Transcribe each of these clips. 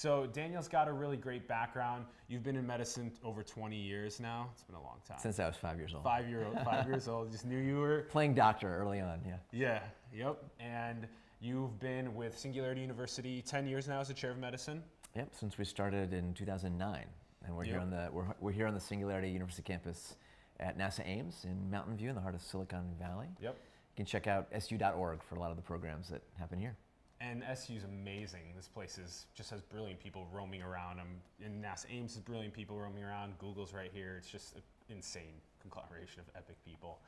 So Daniel's got a really great background. You've been in medicine over 20 years now. It's been a long time. Since I was 5 years old. 5 years old. Just knew you were playing doctor early on. Yeah. Yeah. Yep. And you've been with Singularity University 10 years now as a chair of medicine. Yep. Since we started in 2009, and we're here on the we're here on the Singularity University campus at NASA Ames in Mountain View in the heart of Silicon Valley. Yep. You can check out su.org for a lot of the programs that happen here. And SU's amazing. This place just has brilliant people roaming around. In NASA Ames has brilliant people roaming around. Google's right here. It's just an insane conglomeration of epic people.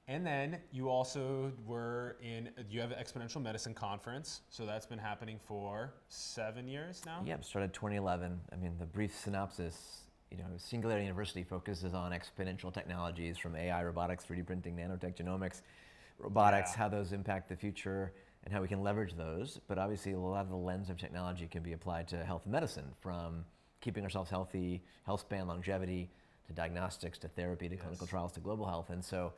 And then you also you have an Exponential Medicine Conference. So that's been happening for 7 years now? Yep, started 2011. I mean, the brief synopsis, Singularity University focuses on exponential technologies from AI, robotics, 3D printing, nanotech, genomics, robotics, how those impact the future, and how we can leverage those. But obviously, a lot of the lens of technology can be applied to health and medicine, from keeping ourselves healthy, health span, longevity, to diagnostics, to therapy, to clinical trials, to global health. And so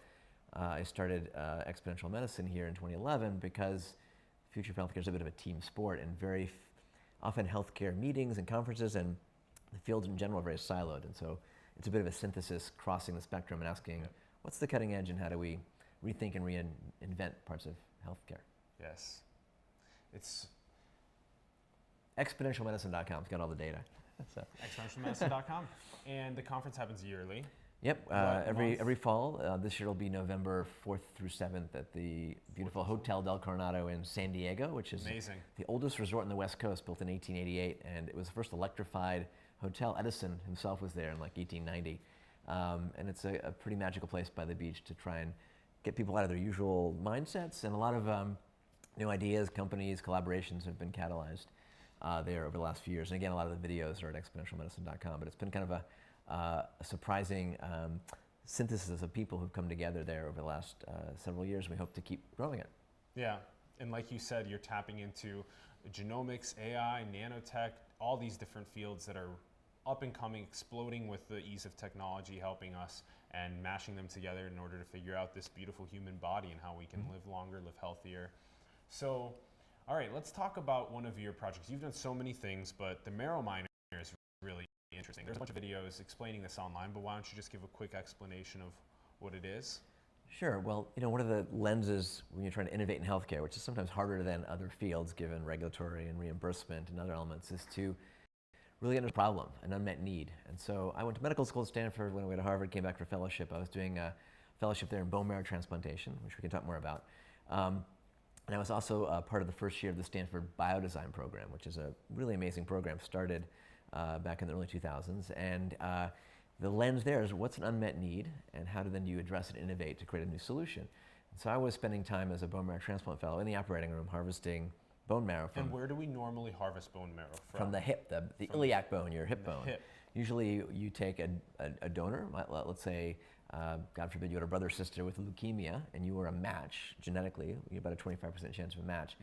I started Exponential Medicine here in 2011 because future of healthcare is a bit of a team sport, and very often healthcare meetings and conferences and the field in general are very siloed. And so it's a bit of a synthesis crossing the spectrum and asking, what's the cutting edge and how do we rethink and reinvent parts of healthcare? Yes. It's exponentialmedicine.com. It's got all the data. So. Exponentialmedicine.com. And the conference happens yearly. Yep, every fall. This year it'll be November 4th through 7th at the beautiful Hotel Del Coronado in San Diego, which is amazing. The oldest resort in the West Coast, built in 1888, and it was the first electrified hotel. Edison himself was there in like 1890. And it's a pretty magical place by the beach to try and get people out of their usual mindsets, and a lot of new ideas, companies, collaborations have been catalyzed there over the last few years. And again, a lot of the videos are at exponentialmedicine.com, but it's been kind of a surprising synthesis of people who've come together there over the last several years. We hope to keep growing it. Yeah, and like you said, you're tapping into genomics, AI, nanotech, all these different fields that are up and coming, exploding with the ease of technology helping us, and mashing them together in order to figure out this beautiful human body and how we can live longer, live healthier. So, all right, let's talk about one of your projects. You've done so many things, but the Marrow Mine is really interesting. There's a bunch of videos explaining this online, but why don't you just give a quick explanation of what it is? Sure. Well, one of the lenses when you're trying to innovate in healthcare, which is sometimes harder than other fields given regulatory and reimbursement and other elements, is to really understand a problem, an unmet need. And so I went to medical school at Stanford. When I went to Harvard, came back for fellowship. I was doing a fellowship there in bone marrow transplantation, which we can talk more about. And I was also part of the first year of the Stanford Biodesign program, which is a really amazing program, started back in the early 2000s. And the lens there is what's an unmet need, and how do you address and innovate to create a new solution. And so I was spending time as a bone marrow transplant fellow in the operating room harvesting bone marrow from. And where do we normally harvest bone marrow from? From the hip, the iliac bone, your hip bone. Hip. Usually you take a donor, let's say, God forbid you had a brother or sister with leukemia and you were a match genetically, you have about a 25% chance of a match.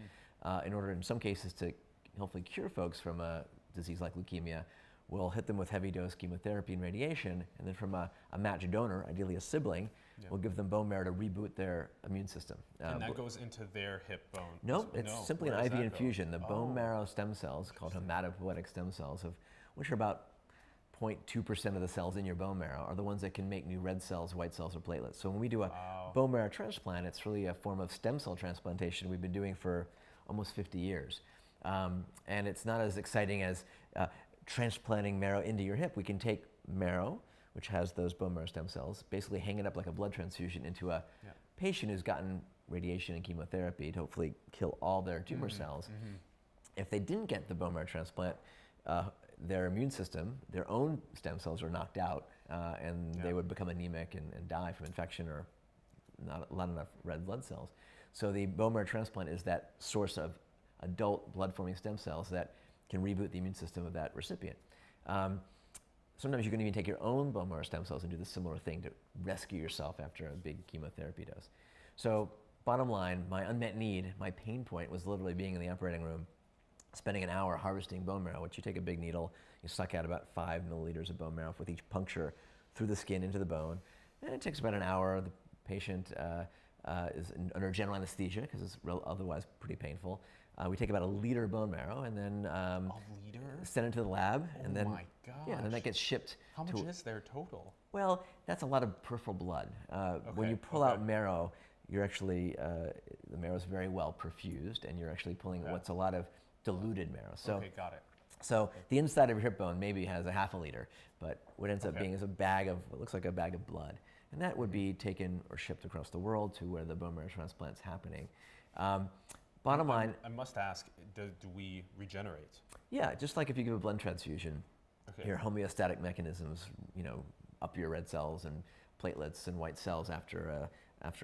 In order, in some cases, to hopefully cure folks from a disease like leukemia, we'll hit them with heavy dose chemotherapy and radiation, and then from a match donor, ideally a sibling, we'll give them bone marrow to reboot their immune system. And that goes into their hip bone? No, it's simply an IV infusion. The bone marrow stem cells, called hematopoietic stem cells, which are about 0.2% of the cells in your bone marrow, are the ones that can make new red cells, white cells, or platelets. So when we do a bone marrow transplant, it's really a form of stem cell transplantation we've been doing for almost 50 years. And it's not as exciting as transplanting marrow into your hip. We can take marrow, which has those bone marrow stem cells, basically hang it up like a blood transfusion into a patient who's gotten radiation and chemotherapy to hopefully kill all their tumor cells. If they didn't get the bone marrow transplant, their immune system, their own stem cells are knocked out, and they would become anemic and die from infection or not enough red blood cells. So the bone marrow transplant is that source of adult blood-forming stem cells that can reboot the immune system of that recipient. Sometimes you can even take your own bone marrow stem cells and do the similar thing to rescue yourself after a big chemotherapy dose. So bottom line, my unmet need, my pain point was literally being in the operating room, spending an hour harvesting bone marrow, which you take a big needle, you suck out about 5 milliliters of bone marrow with each puncture through the skin into the bone. And it takes about an hour. The patient is under general anesthesia because it's otherwise pretty painful. We take about 1 liter of bone marrow and then A liter? send it to the lab. Oh and then, my gosh. Yeah, and then that gets shipped. How much is there total? Well, that's a lot of peripheral blood. When Okay, you pull out marrow, you're actually, the marrow is very well perfused, and you're actually pulling what's a lot of diluted marrow. So, Okay, got it. So the inside of your hip bone maybe has a half a liter, but what ends up being is a bag of, what looks like a bag of blood. And that would be taken or shipped across the world to where the bone marrow transplant's happening. Bottom line. I must ask, do we regenerate? Yeah, just like if you give a blood transfusion, your homeostatic mechanisms, up your red cells and platelets and white cells after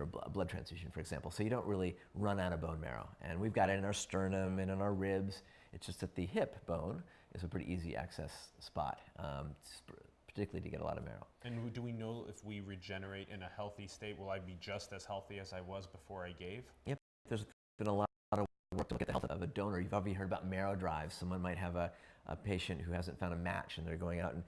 a blood transfusion, for example. So you don't really run out of bone marrow. And we've got it in our sternum and in our ribs. It's just that the hip bone is a pretty easy access spot, particularly to get a lot of marrow. And do we know if we regenerate in a healthy state, will I be just as healthy as I was before I gave? Yep, there's been a lot of work to look at the health of a donor. You've already heard about marrow drives. Someone might have a patient who hasn't found a match and they're going out and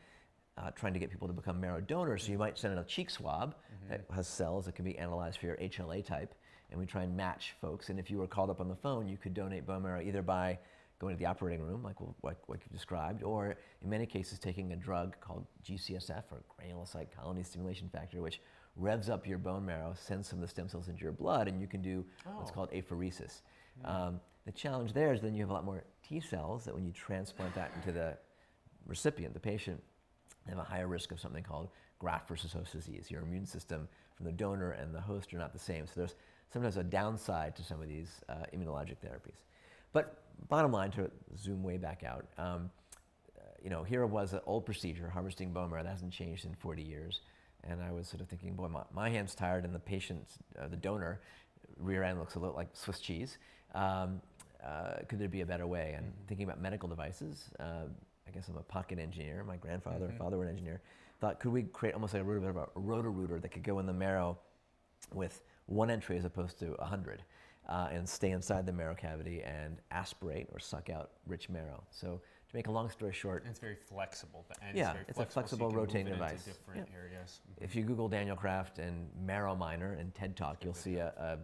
trying to get people to become marrow donors. So you might send in a cheek swab that has cells that can be analyzed for your HLA type, and we try and match folks. And if you were called up on the phone, you could donate bone marrow either by going to the operating room, like what you've described, or in many cases taking a drug called GCSF, or granulocyte colony stimulation factor, which revs up your bone marrow, sends some of the stem cells into your blood, and you can do what's called apheresis. The challenge there is then you have a lot more T cells that when you transplant that into the recipient, the patient, they have a higher risk of something called graft versus host disease. Your immune system from the donor and the host are not the same. So there's sometimes a downside to some of these immunologic therapies. But bottom line, to zoom way back out, here was an old procedure, harvesting bone marrow, that hasn't changed in 40 years. And I was sort of thinking, boy, my hand's tired and the patient's, the donor, rear end looks a little like Swiss cheese. Could there be a better way? And thinking about medical devices, I guess I'm a pocket engineer. My grandfather and father were an engineer. Thought, could we create almost like a roto-rooter that could go in the marrow with one entry as opposed to 100 and stay inside the marrow cavity and aspirate or suck out rich marrow. So to make a long story short. And it's very flexible. The end yeah, is very it's flexible, a flexible so you can rotating move it device. Into different areas. If you Google Daniel Kraft and Marrow Miner and TED Talk, you'll see a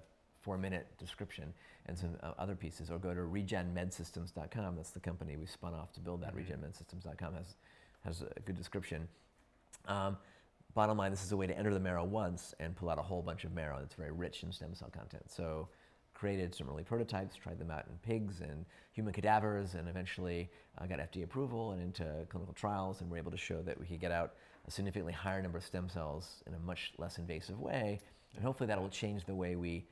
4-minute description and some other pieces, or go to regenmedsystems.com. That's the company we spun off to build that. Regenmedsystems.com has a good description. Bottom line, this is a way to enter the marrow once and pull out a whole bunch of marrow that's very rich in stem cell content. So created some early prototypes, tried them out in pigs and human cadavers, and eventually got FDA approval and into clinical trials, and were able to show that we could get out a significantly higher number of stem cells in a much less invasive way. And hopefully that will change the way we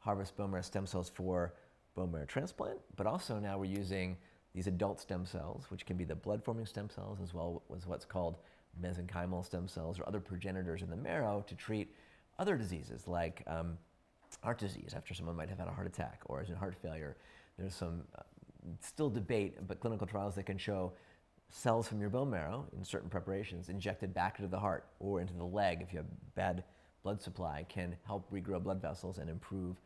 harvest bone marrow stem cells for bone marrow transplant, but also now we're using these adult stem cells, which can be the blood-forming stem cells, as well as what's called mesenchymal stem cells or other progenitors in the marrow, to treat other diseases like heart disease after someone might have had a heart attack, or as in heart failure. There's some still debate, but clinical trials that can show cells from your bone marrow in certain preparations injected back into the heart or into the leg if you have bad blood supply can help regrow blood vessels and improve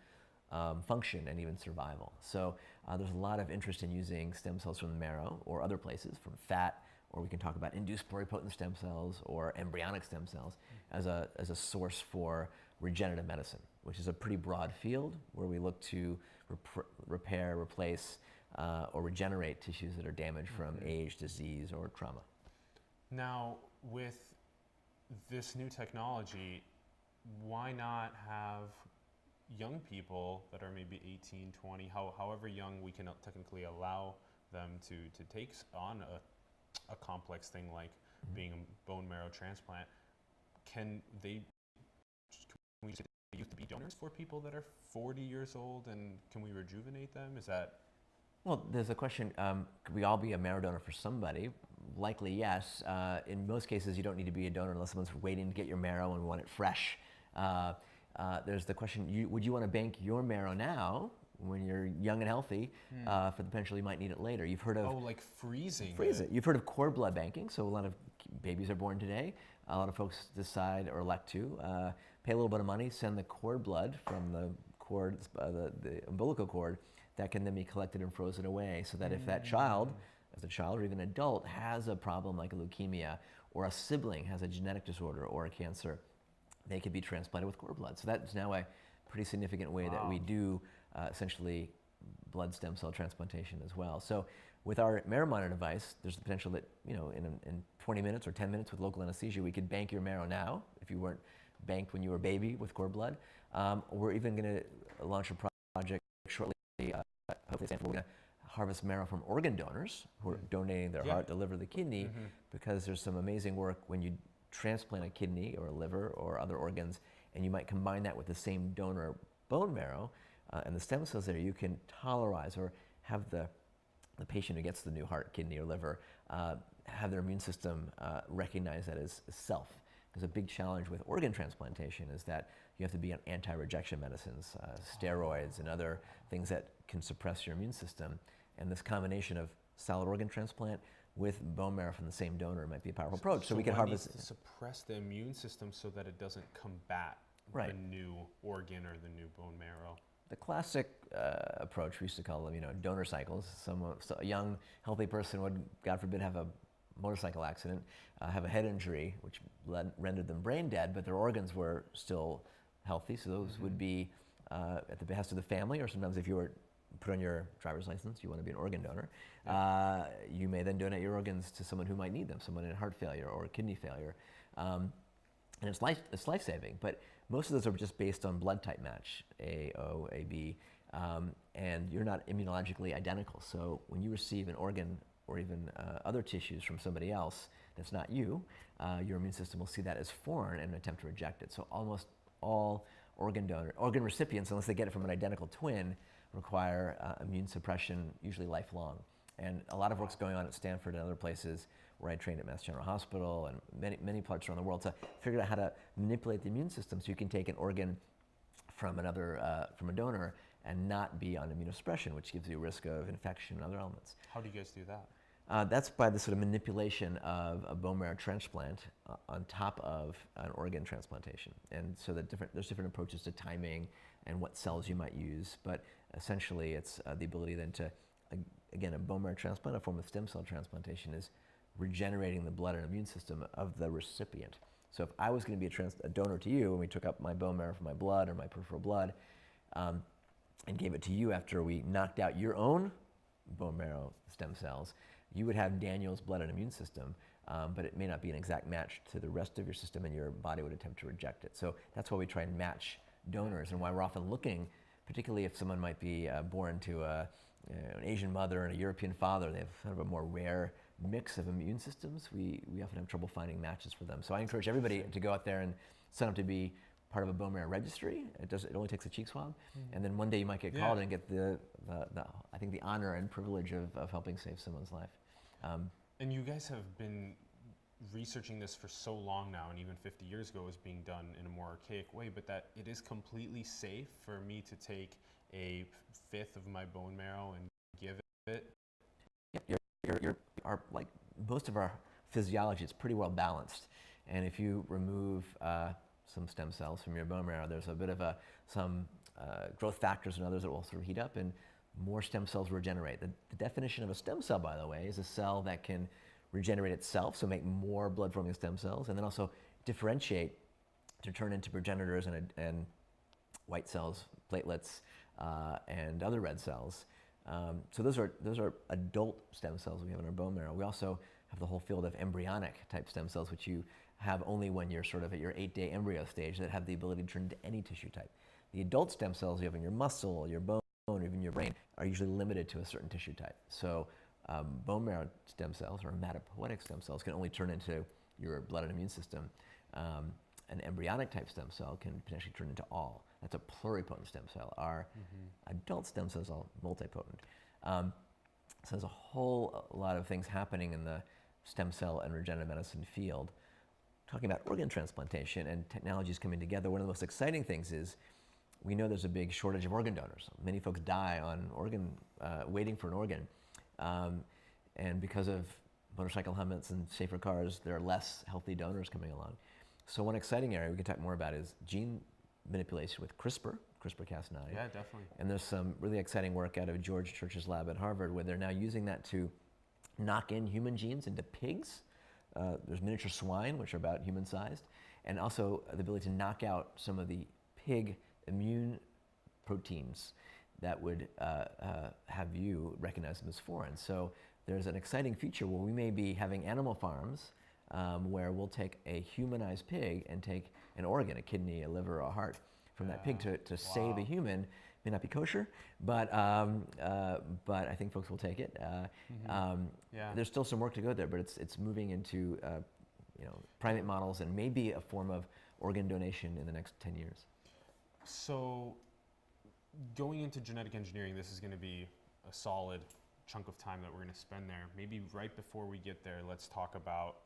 function and even survival. So there's a lot of interest in using stem cells from the marrow or other places, from fat, or we can talk about induced pluripotent stem cells or embryonic stem cells as a source for regenerative medicine, which is a pretty broad field where we look to repair, replace, or regenerate tissues that are damaged from age, disease, or trauma. Now, with this new technology, why not have young people that are maybe 18, 20, however young we can technically allow them to take on a complex thing like being a bone marrow transplant? Can we use to be donors for people that are 40 years old, and can we rejuvenate them? Is that? Well, there's a question, could we all be a marrow donor for somebody? Likely yes. In most cases, you don't need to be a donor unless someone's waiting to get your marrow and want it fresh. There's the question, would you want to bank your marrow now when you're young and healthy for the potential you might need it later? You've heard of... Oh, like freezing. Freeze it. You've heard of cord blood banking. So a lot of babies are born today. A lot of folks decide or elect to pay a little bit of money, send the cord blood from the cord, the umbilical cord, that can then be collected and frozen away, so that if that child, as a child or even adult, has a problem like a leukemia, or a sibling has a genetic disorder or a cancer, they could be transplanted with cord blood. So that's now a pretty significant way that we do essentially blood stem cell transplantation as well. So with our Marrow Mine device, there's the potential that, you know, in 20 minutes or 10 minutes with local anesthesia, we could bank your marrow now, if you weren't banked when you were a baby with cord blood. We're even going to launch a project shortly, hopefully we're going to harvest marrow from organ donors who are donating their heart, the liver, the kidney, because there's some amazing work when you transplant a kidney or a liver or other organs, and you might combine that with the same donor bone marrow, and the stem cells there, you can tolerize or have the patient who gets the new heart, kidney, or liver have their immune system recognize that as self. Because a big challenge with organ transplantation is that you have to be on anti-rejection medicines, steroids, and other things that can suppress your immune system. And this combination of solid organ transplant with bone marrow from the same donor might be a powerful approach. So we can harvest. Needs to suppress the immune system so that it doesn't combat the new organ or the new bone marrow. The classic approach, we used to call them, you know, donor cycles. So a young, healthy person would, God forbid, have a motorcycle accident, have a head injury, which rendered them brain dead, but their organs were still healthy. So those would be at the behest of the family, or sometimes if you were put on your driver's license, you want to be an organ donor. You may then donate your organs to someone who might need them, someone in heart failure or kidney failure. And it's life-saving, but most of those are just based on blood type match, A, O, A, B, and you're not immunologically identical. So when you receive an organ or even other tissues from somebody else that's not you, your immune system will see that as foreign and attempt to reject it. So almost all organ recipients, unless they get it from an identical twin, require immune suppression, usually lifelong. And a lot of work's going on at Stanford and other places where I trained at Mass General Hospital and many parts around the world to figure out how to manipulate the immune system so you can take an organ from from a donor and not be on immunosuppression, which gives you a risk of infection and other elements. How do you guys do that? That's by the sort of manipulation of a bone marrow transplant on top of an organ transplantation. And so there's different approaches to timing and what cells you might use, but essentially it's the ability then to, again, a bone marrow transplant, a form of stem cell transplantation, is regenerating the blood and immune system of the recipient. So if I was going to be a donor to you, and we took up my bone marrow from my blood or my peripheral blood and gave it to you after we knocked out your own bone marrow stem cells, you would have Daniel's blood and immune system, but it may not be an exact match to the rest of your system, and your body would attempt to reject it. So that's why we try and match donors, and why we're often looking, particularly if someone might be born to an Asian mother and a European father, they have kind of a more rare mix of immune systems, we often have trouble finding matches for them. So I encourage everybody to go out there and sign up to be part of a bone marrow registry. It only takes a cheek swab, and then one day you might get called and get I think the honor and privilege of helping save someone's life. And you guys have been researching this for so long now, and even 50 years ago it was being done in a more archaic way, but that it is completely safe for me to take a fifth of my bone marrow and give it. Like most of our physiology is pretty well balanced, and if you remove some stem cells from your bone marrow, there's a bit of some growth factors and others that will sort of heat up, and more stem cells regenerate. The definition of a stem cell, by the way, is a cell that can regenerate itself, so make more blood-forming stem cells, and then also differentiate to turn into progenitors and white cells, platelets, and other red cells. So those are adult stem cells we have in our bone marrow. We also have the whole field of embryonic type stem cells, which you have only when you're sort of at your 8-day embryo stage, that have the ability to turn into any tissue type. The adult stem cells you have in your muscle, your bone, or even your brain are usually limited to a certain tissue type. So bone marrow stem cells, or hematopoietic stem cells, can only turn into your blood and immune system. An embryonic type stem cell can potentially turn into all. That's a pluripotent stem cell. Our adult stem cells are multipotent. So there's a whole lot of things happening in the stem cell and regenerative medicine field. Talking about organ transplantation and technologies coming together, one of the most exciting things is we know there's a big shortage of organ donors. Many folks die on waiting for an organ. And because of motorcycle helmets and safer cars, there are less healthy donors coming along. So one exciting area we can talk more about is gene manipulation with CRISPR-Cas9. Yeah, definitely. And there's some really exciting work out of George Church's lab at Harvard, where they're now using that to knock in human genes into pigs. There's miniature swine, which are about human-sized, and also the ability to knock out some of the pig immune proteins that would have you recognize them as foreign. So there's an exciting future where we may be having animal farms where we'll take a humanized pig and take an organ, a kidney, a liver, or a heart from that pig to save a human. May not be kosher, but I think folks will take it. There's still some work to go there, but it's moving into primate models and maybe a form of organ donation in the next 10 years. So going into genetic engineering, this is going to be a solid chunk of time that we're going to spend there. Maybe right before we get there, let's talk about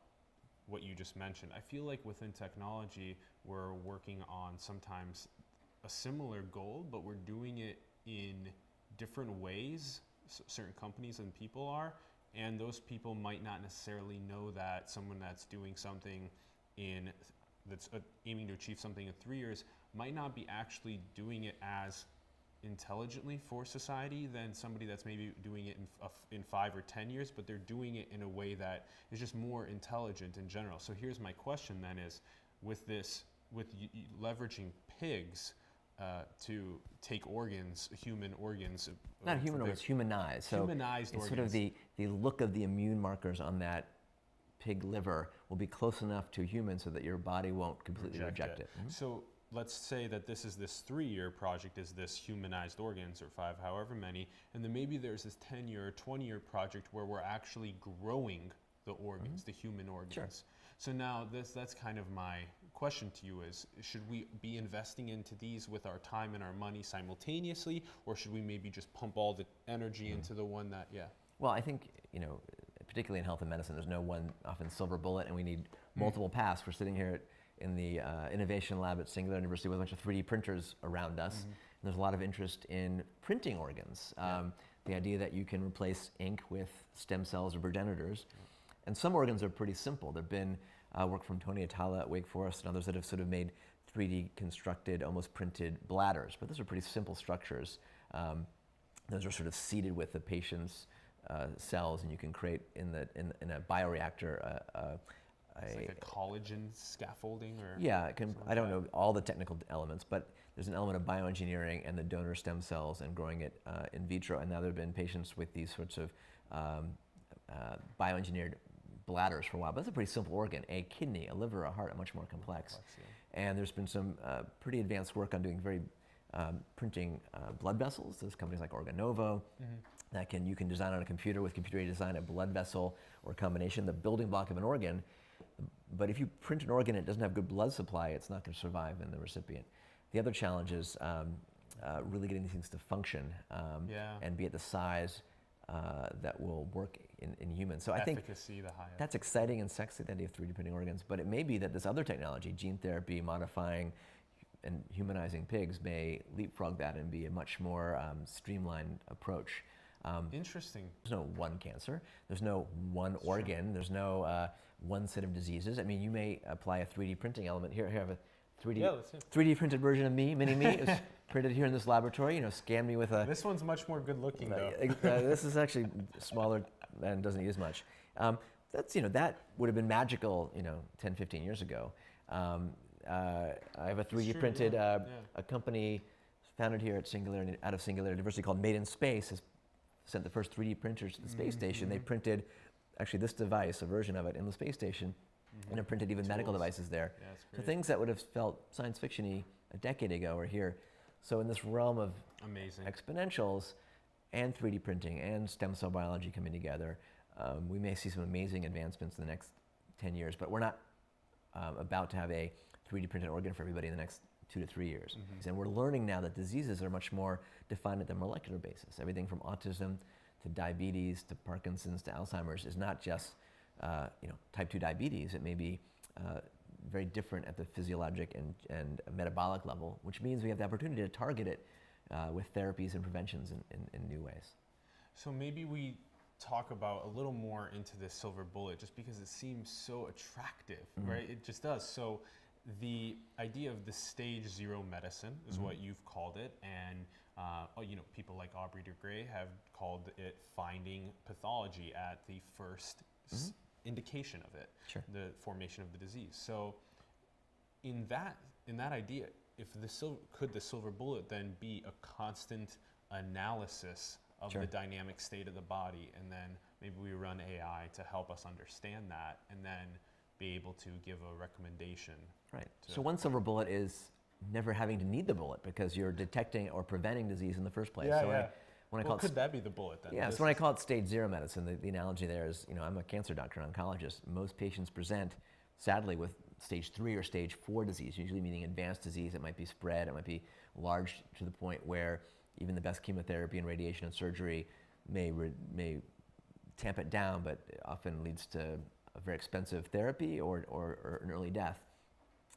what you just mentioned. I feel like within technology, we're working on sometimes a similar goal, but we're doing it in different ways, certain companies and people are, and those people might not necessarily know that someone that's doing something that's aiming to achieve something in 3 years might not be actually doing it as intelligently for society than somebody that's maybe doing it in 5 or 10 years, but they're doing it in a way that is just more intelligent in general. So here's my question then is, with leveraging pigs to take organs, human organs. Not human organs, humanized. So humanized organs. Sort of the look of the immune markers on that pig liver will be close enough to human so that your body won't completely reject it. Mm-hmm. So let's say that this 3-year project is this humanized organs, or 5, however many, and then maybe there's this 10-year or 20-year project where we're actually growing the organs, the human organs. Sure. So now that's kind of my question to you is, should we be investing into these with our time and our money simultaneously, or should we maybe just pump all the energy into the one that, Well, I think, particularly in health and medicine, there's no one often silver bullet, and we need multiple paths. We're sitting here in the innovation lab at Singular University with a bunch of 3D printers around us, and there's a lot of interest in printing organs. The idea that you can replace ink with stem cells or progenitors. And some organs are pretty simple. There have been work from Tony Atala at Wake Forest and others that have sort of made 3D constructed, almost printed bladders, but those are pretty simple structures. Those are sort of seated with the patient's cells, and you can create in a bioreactor it's like a collagen scaffolding, or I don't know all the technical elements, but there's an element of bioengineering and the donor stem cells and growing it in vitro. And now there have been patients with these sorts of bioengineered bladders for a while, but that's a pretty simple organ. A kidney, a liver, a heart, are much more complex. And there's been some pretty advanced work on doing printing blood vessels. There's companies like Organovo that you can design on a computer with computer-aided design a blood vessel or a combination, the building block of an organ. But if you print an organ and it doesn't have good blood supply, it's not going to survive in the recipient. The other challenge is really getting these things to function and be at the size that will work in humans. So I think that's exciting and sexy, the idea of 3D printing organs, but it may be that this other technology, gene therapy, modifying and humanizing pigs, may leapfrog that and be a much more streamlined approach. Interesting. There's no one cancer, there's no one organ, there's no one set of diseases. I mean, you may apply a 3D printing element. Here I have a 3D printed version of me, MiniMe. It's printed here in this laboratory. scan me with a... This one's much more good looking though. This is actually smaller and doesn't use much. That would have been magical, 10, 15 years ago. I have a 3D printed, a company founded here at out of Singular University called Made in Space has sent the first 3D printers to the space station. They printed actually this device, a version of it, in the space station, and have printed even medical devices there. So things that would have felt science fiction-y a decade ago are here. So in this realm of exponentials and 3D printing and stem cell biology coming together, we may see some amazing advancements in the next 10 years, but we're not about to have a 3D printed organ for everybody in the next 2 to 3 years. And we're learning now that diseases are much more defined at the molecular basis. Everything from autism to diabetes to Parkinson's to Alzheimer's is not just type 2 diabetes. It may be very different at the physiologic and metabolic level, which means we have the opportunity to target it with therapies and preventions in new ways. So maybe we talk about a little more into this silver bullet, just because it seems so attractive, right? It just does. So the idea of the stage 0 medicine is what you've called it, and people like Aubrey de Grey have called it finding pathology at the first indication of it, the formation of the disease. So in that idea, could the silver bullet then be a constant analysis of Sure. the dynamic state of the body, and then maybe we run AI to help us understand that, and then be able to give a recommendation. Right. So one silver bullet is never having to need the bullet because you're detecting or preventing disease in the first place. Yeah, so yeah. When I Well, call could that be the bullet then? Yeah, so when I call it stage 0 medicine, the analogy there is, I'm a cancer doctor, oncologist. Most patients present, sadly, with stage 3 or stage 4 disease, usually meaning advanced disease. It might be spread, it might be large to the point where even the best chemotherapy and radiation and surgery may tamp it down, but it often leads to a very expensive therapy or an early death.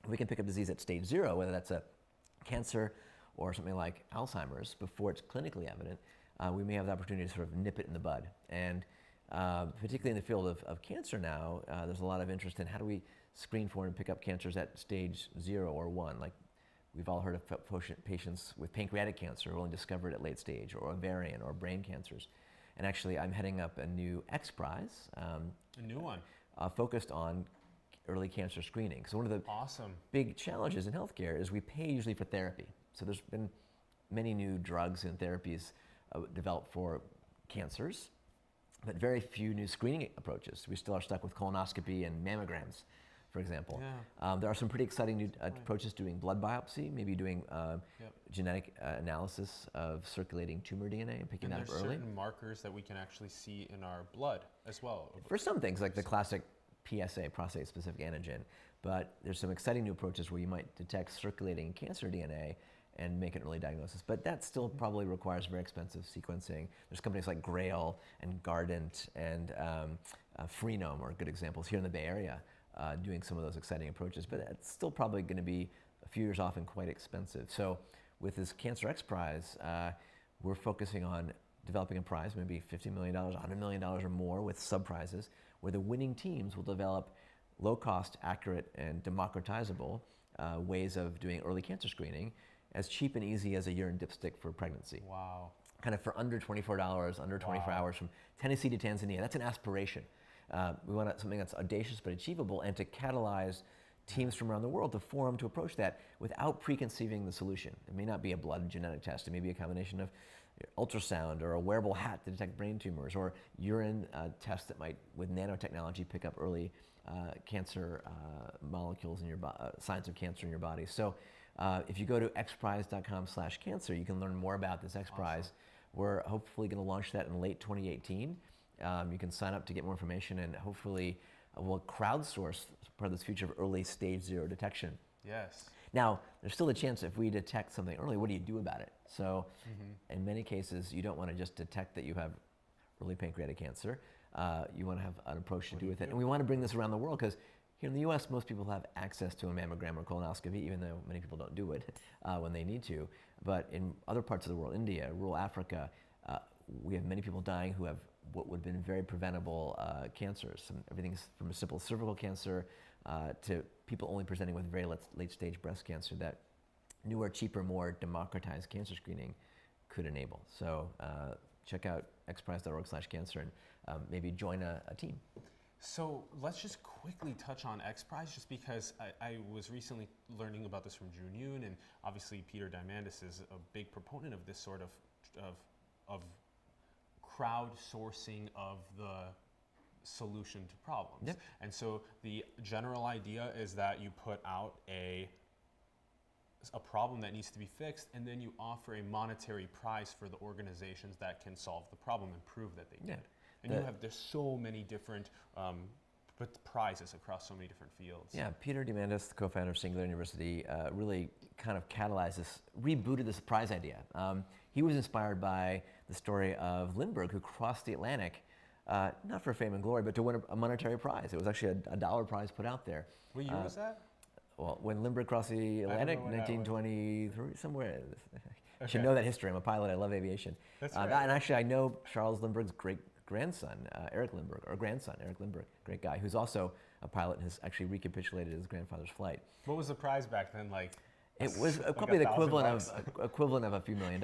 We can pick up disease at stage 0, whether that's a cancer or something like Alzheimer's, before it's clinically evident. We may have the opportunity to sort of nip it in the bud. And particularly in the field of cancer now, there's a lot of interest in how do we screen for and pick up cancers at stage 0 or 1. Like we've all heard of patients with pancreatic cancer who are only discovered at late stage, or ovarian or brain cancers. And actually, I'm heading up a new XPrize. A new one. Focused on early cancer screening. So one of the big challenges in healthcare is we pay usually for therapy. So there's been many new drugs and therapies developed for cancers, but very few new screening approaches. We still are stuck with colonoscopy and mammograms, for example. Yeah. There are some pretty exciting new approaches doing blood biopsy, maybe doing genetic analysis of circulating tumor DNA and picking that up early. There's certain markers that we can actually see in our blood as well. For some things, like the classic PSA, prostate-specific antigen, but there's some exciting new approaches where you might detect circulating cancer DNA and make an early diagnosis. But that still probably requires very expensive sequencing. There's companies like Grail and Guardant and Freenome are good examples here in the Bay Area doing some of those exciting approaches, but it's still probably going to be a few years off and quite expensive. So with this Cancer X Prize, we're focusing on developing a prize, maybe $50 million, $100 million or more with sub-prizes, where the winning teams will develop low-cost, accurate, and democratizable ways of doing early cancer screening as cheap and easy as a urine dipstick for pregnancy. Wow. Kind of for under $24, under 24 hours from Tennessee to Tanzania. That's an aspiration. We want something that's audacious but achievable, and to catalyze teams from around the world to form to approach that without preconceiving the solution. It may not be a blood genetic test. It may be a combination of ultrasound or a wearable hat to detect brain tumors, or urine tests that might, with nanotechnology, pick up early cancer molecules in your signs of cancer in your body. So if you go to xprize.com/cancer, you can learn more about this XPrize. Awesome. We're hopefully going to launch that in late 2018. You can sign up to get more information, and hopefully we'll crowdsource part of this future of early stage 0 detection. Yes. Now, there's still a chance if we detect something early, what do you do about it? So in many cases, you don't want to just detect that you have early pancreatic cancer. You want to have an approach to do with it. And we want to bring this around the world because here in the US, most people have access to a mammogram or colonoscopy, even though many people don't do it when they need to. But in other parts of the world, India, rural Africa, we have many people dying who have what would have been very preventable cancers. Everything from a simple cervical cancer to people only presenting with very late stage breast cancer that newer, cheaper, more democratized cancer screening could enable. So check out xprize.org/cancer and maybe join a team. So let's just quickly touch on XPrize, just because I was recently learning about this from Drew Noon, and obviously Peter Diamandis is a big proponent of this sort of crowdsourcing of the solution to problems. Yep. And so the general idea is that you put out a problem that needs to be fixed, and then you offer a monetary prize for the organizations that can solve the problem and prove that they did. And there's so many different prizes across so many different fields. Yeah, Peter Diamandis, the co-founder of Singular University, really kind of catalyzed this, rebooted this prize idea. He was inspired by the story of Lindbergh, who crossed the Atlantic, not for fame and glory, but to win a monetary prize. It was actually a dollar prize put out there. What year was that? Well, when Lindbergh crossed the Atlantic, 1923, somewhere. I should know that history. I'm a pilot. I love aviation. That's right. And actually, I know Charles Lindbergh's grandson, Eric Lindbergh, great guy, who's also a pilot and has actually recapitulated his grandfather's flight. What was the prize back then like? It was probably the equivalent of a few $1 million,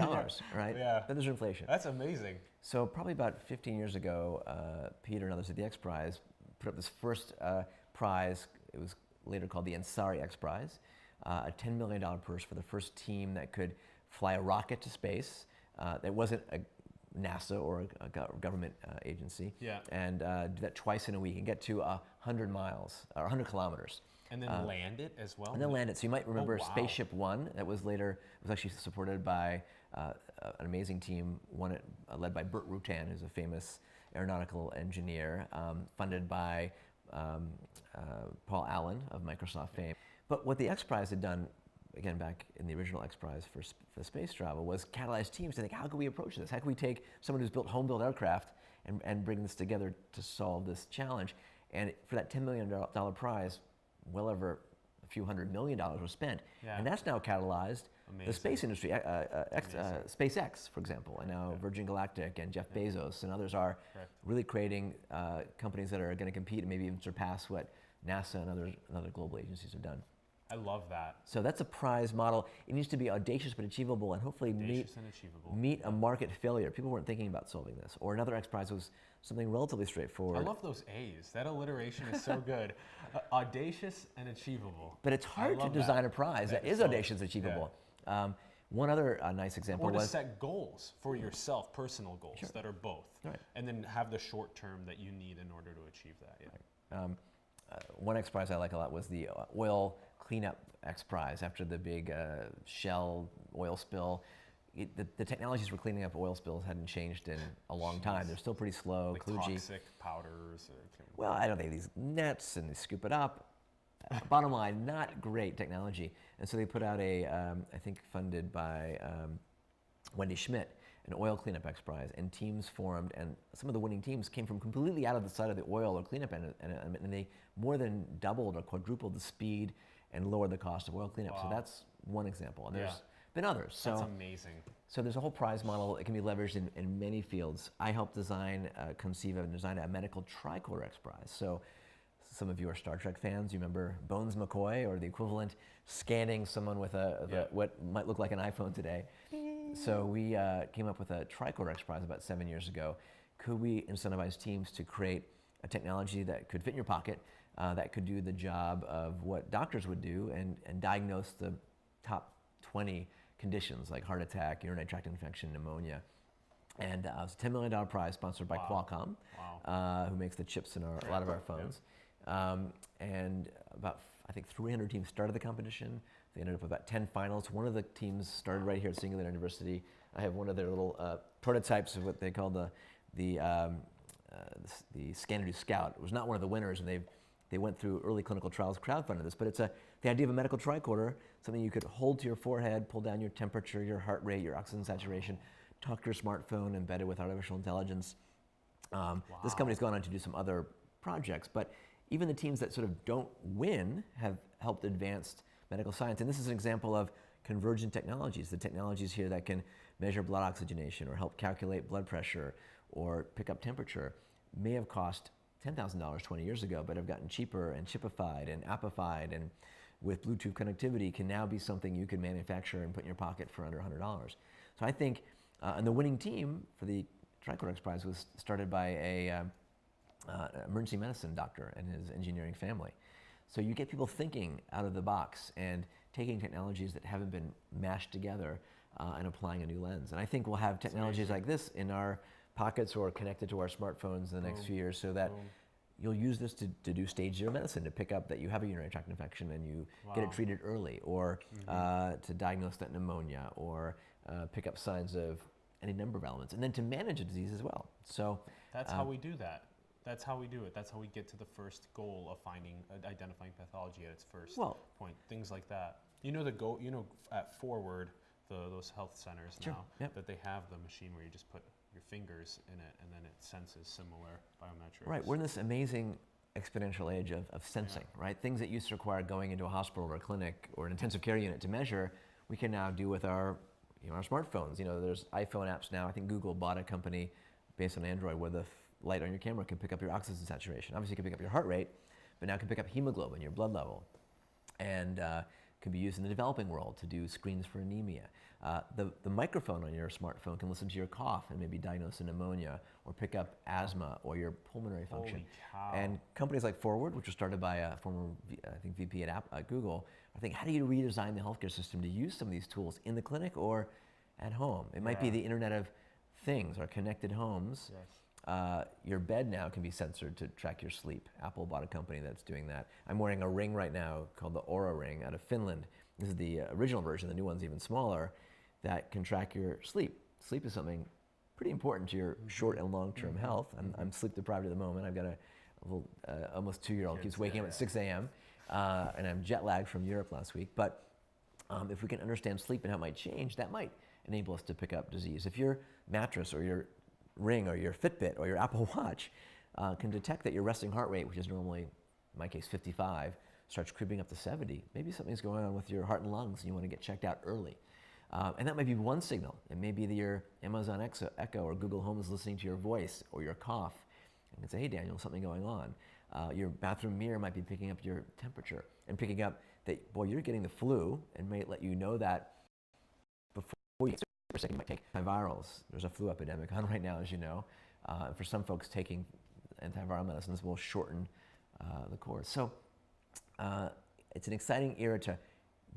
right? Yeah. Then there's inflation. That's amazing. So probably about 15 years ago, Peter and others at the XPrize put up this first prize. It was later called the Ansari XPrize, a $10 million purse for the first team that could fly a rocket to space It wasn't a NASA or a government agency. Yeah. And do that twice in a week and get to 100 miles or 100 kilometers. And then land it as well? And then land it. So you might remember wow. Spaceship One, that was actually supported by an amazing team, led by Burt Rutan, who's a famous aeronautical engineer, funded by Paul Allen of Microsoft fame. But what the XPrize had done, again, back in the original XPrize for space travel, was catalyze teams to think, how can we approach this? How can we take someone who's built home-built aircraft and bring this together to solve this challenge? And for that $10 million prize, well over a few $100 million was spent. Yeah. And that's now catalyzed the space industry. SpaceX, for example, and now Virgin Galactic and Jeff Bezos and others are really creating companies that are going to compete and maybe even surpass what NASA and other global agencies have done. I love that. So that's a prize model. It needs to be audacious but achievable, and hopefully meet a market failure. People weren't thinking about solving this. Or another XPrize was something relatively straightforward. I love those A's. That alliteration is so good. Audacious and achievable. But it's hard to design a prize that is audacious and achievable. Yeah. One other nice example was... Or to set goals for yourself, personal goals that are both. Right. And then have the short term that you need in order to achieve that. Yeah. Right. One XPrize I like a lot was the oil cleanup XPrize after the big Shell oil spill. The technologies for cleaning up oil spills hadn't changed in a long time. They're still pretty slow, like kludgy. Toxic powders. Well, I don't think these nets and they scoop it up. Bottom line, not great technology. And so they put out I think funded by Wendy Schmidt, an oil cleanup XPrize, and teams formed, and some of the winning teams came from completely out of the side of the oil or cleanup end, and they more than doubled or quadrupled the speed and lowered the cost of oil cleanup. Wow. So that's one example, and there's been others. So that's amazing. So there's a whole prize model. It can be leveraged in many fields. I helped conceive and design a medical tricorder XPrize. So some of you are Star Trek fans. You remember Bones McCoy, or the equivalent, scanning someone with what might look like an iPhone today. So we came up with a tricorder XPrize about 7 years ago. Could we incentivize teams to create a technology that could fit in your pocket, that could do the job of what doctors would do and diagnose the top 20 conditions like heart attack, urinary tract infection, pneumonia. And it was a $10 million prize sponsored by Qualcomm, who makes the chips in a lot of our phones. And about, I think, 300 teams started the competition. They ended up with about 10 finals. One of the teams started right here at Singular University. I have one of their little prototypes of what they call the Scanadu Scout. It was not one of the winners, and they went through early clinical trials, crowdfunded this, but it's the idea of a medical tricorder, something you could hold to your forehead, pull down your temperature, your heart rate, your oxygen saturation, talk to your smartphone embedded with artificial intelligence. This company's gone on to do some other projects, but even the teams that sort of don't win have helped advance medical science. And this is an example of convergent technologies, the technologies here that can measure blood oxygenation or help calculate blood pressure or pick up temperature may have cost $10,000 20 years ago, but have gotten cheaper and chipified and appified, and with Bluetooth connectivity can now be something you can manufacture and put in your pocket for under $100. So I think, and the winning team for the tricorder XPrize was started by an emergency medicine doctor and his engineering family. So you get people thinking out of the box and taking technologies that haven't been mashed together and applying a new lens. And I think we'll have technologies like this in our pockets or connected to our smartphones in the next few years, so that you'll use this to do stage 0 medicine, to pick up that you have a urinary tract infection and you get it treated early, or to diagnose that pneumonia, or pick up signs of any number of elements, and then to manage a disease as well. So that's how we do that. That's how we do it. That's how we get to the first goal of identifying pathology at its first point. Things like that. You know at Forward, those health centers now, that they have the machine where you just put your fingers in it and then it senses similar biometrics. Right, we're in this amazing exponential age of sensing, right? Things that used to require going into a hospital or a clinic or an intensive care unit to measure, we can now do with our smartphones. There's iPhone apps now. I think Google bought a company based on Android where the light on your camera can pick up your oxygen saturation. Obviously, it can pick up your heart rate, but now it can pick up hemoglobin, your blood level, and can be used in the developing world to do screens for anemia. The microphone on your smartphone can listen to your cough and maybe diagnose a pneumonia or pick up asthma or your pulmonary function. Holy cow. And companies like Forward, which was started by a former, VP at Google, are thinking, how do you redesign the healthcare system to use some of these tools in the clinic or at home. It might be the Internet of Things, or connected homes. Yes. Your bed now can be censored to track your sleep. Apple bought a company that's doing that. I'm wearing a ring right now called the Oura Ring out of Finland. This is the original version. The new one's even smaller, that can track your sleep. Sleep is something pretty important to your short and long-term health. I'm sleep deprived at the moment. I've got a little almost 2-year-old keeps waking up at 6 a.m. And I'm jet lagged from Europe last week. But if we can understand sleep and how it might change, that might enable us to pick up disease. If your mattress or your ring or your Fitbit or your Apple Watch can detect that your resting heart rate, which is normally, in my case, 55, starts creeping up to 70, maybe something's going on with your heart and lungs and you want to get checked out early. And that might be one signal. It may be that your Amazon Echo or Google Home is listening to your voice or your cough and can say, hey, Daniel, something going on. Your bathroom mirror might be picking up your temperature and picking up that, boy, you're getting the flu, and may let you know that before you get sick. You might take antivirals. There's a flu epidemic on right now, as you know. For some folks, taking antiviral medicines will shorten the course. So it's an exciting era to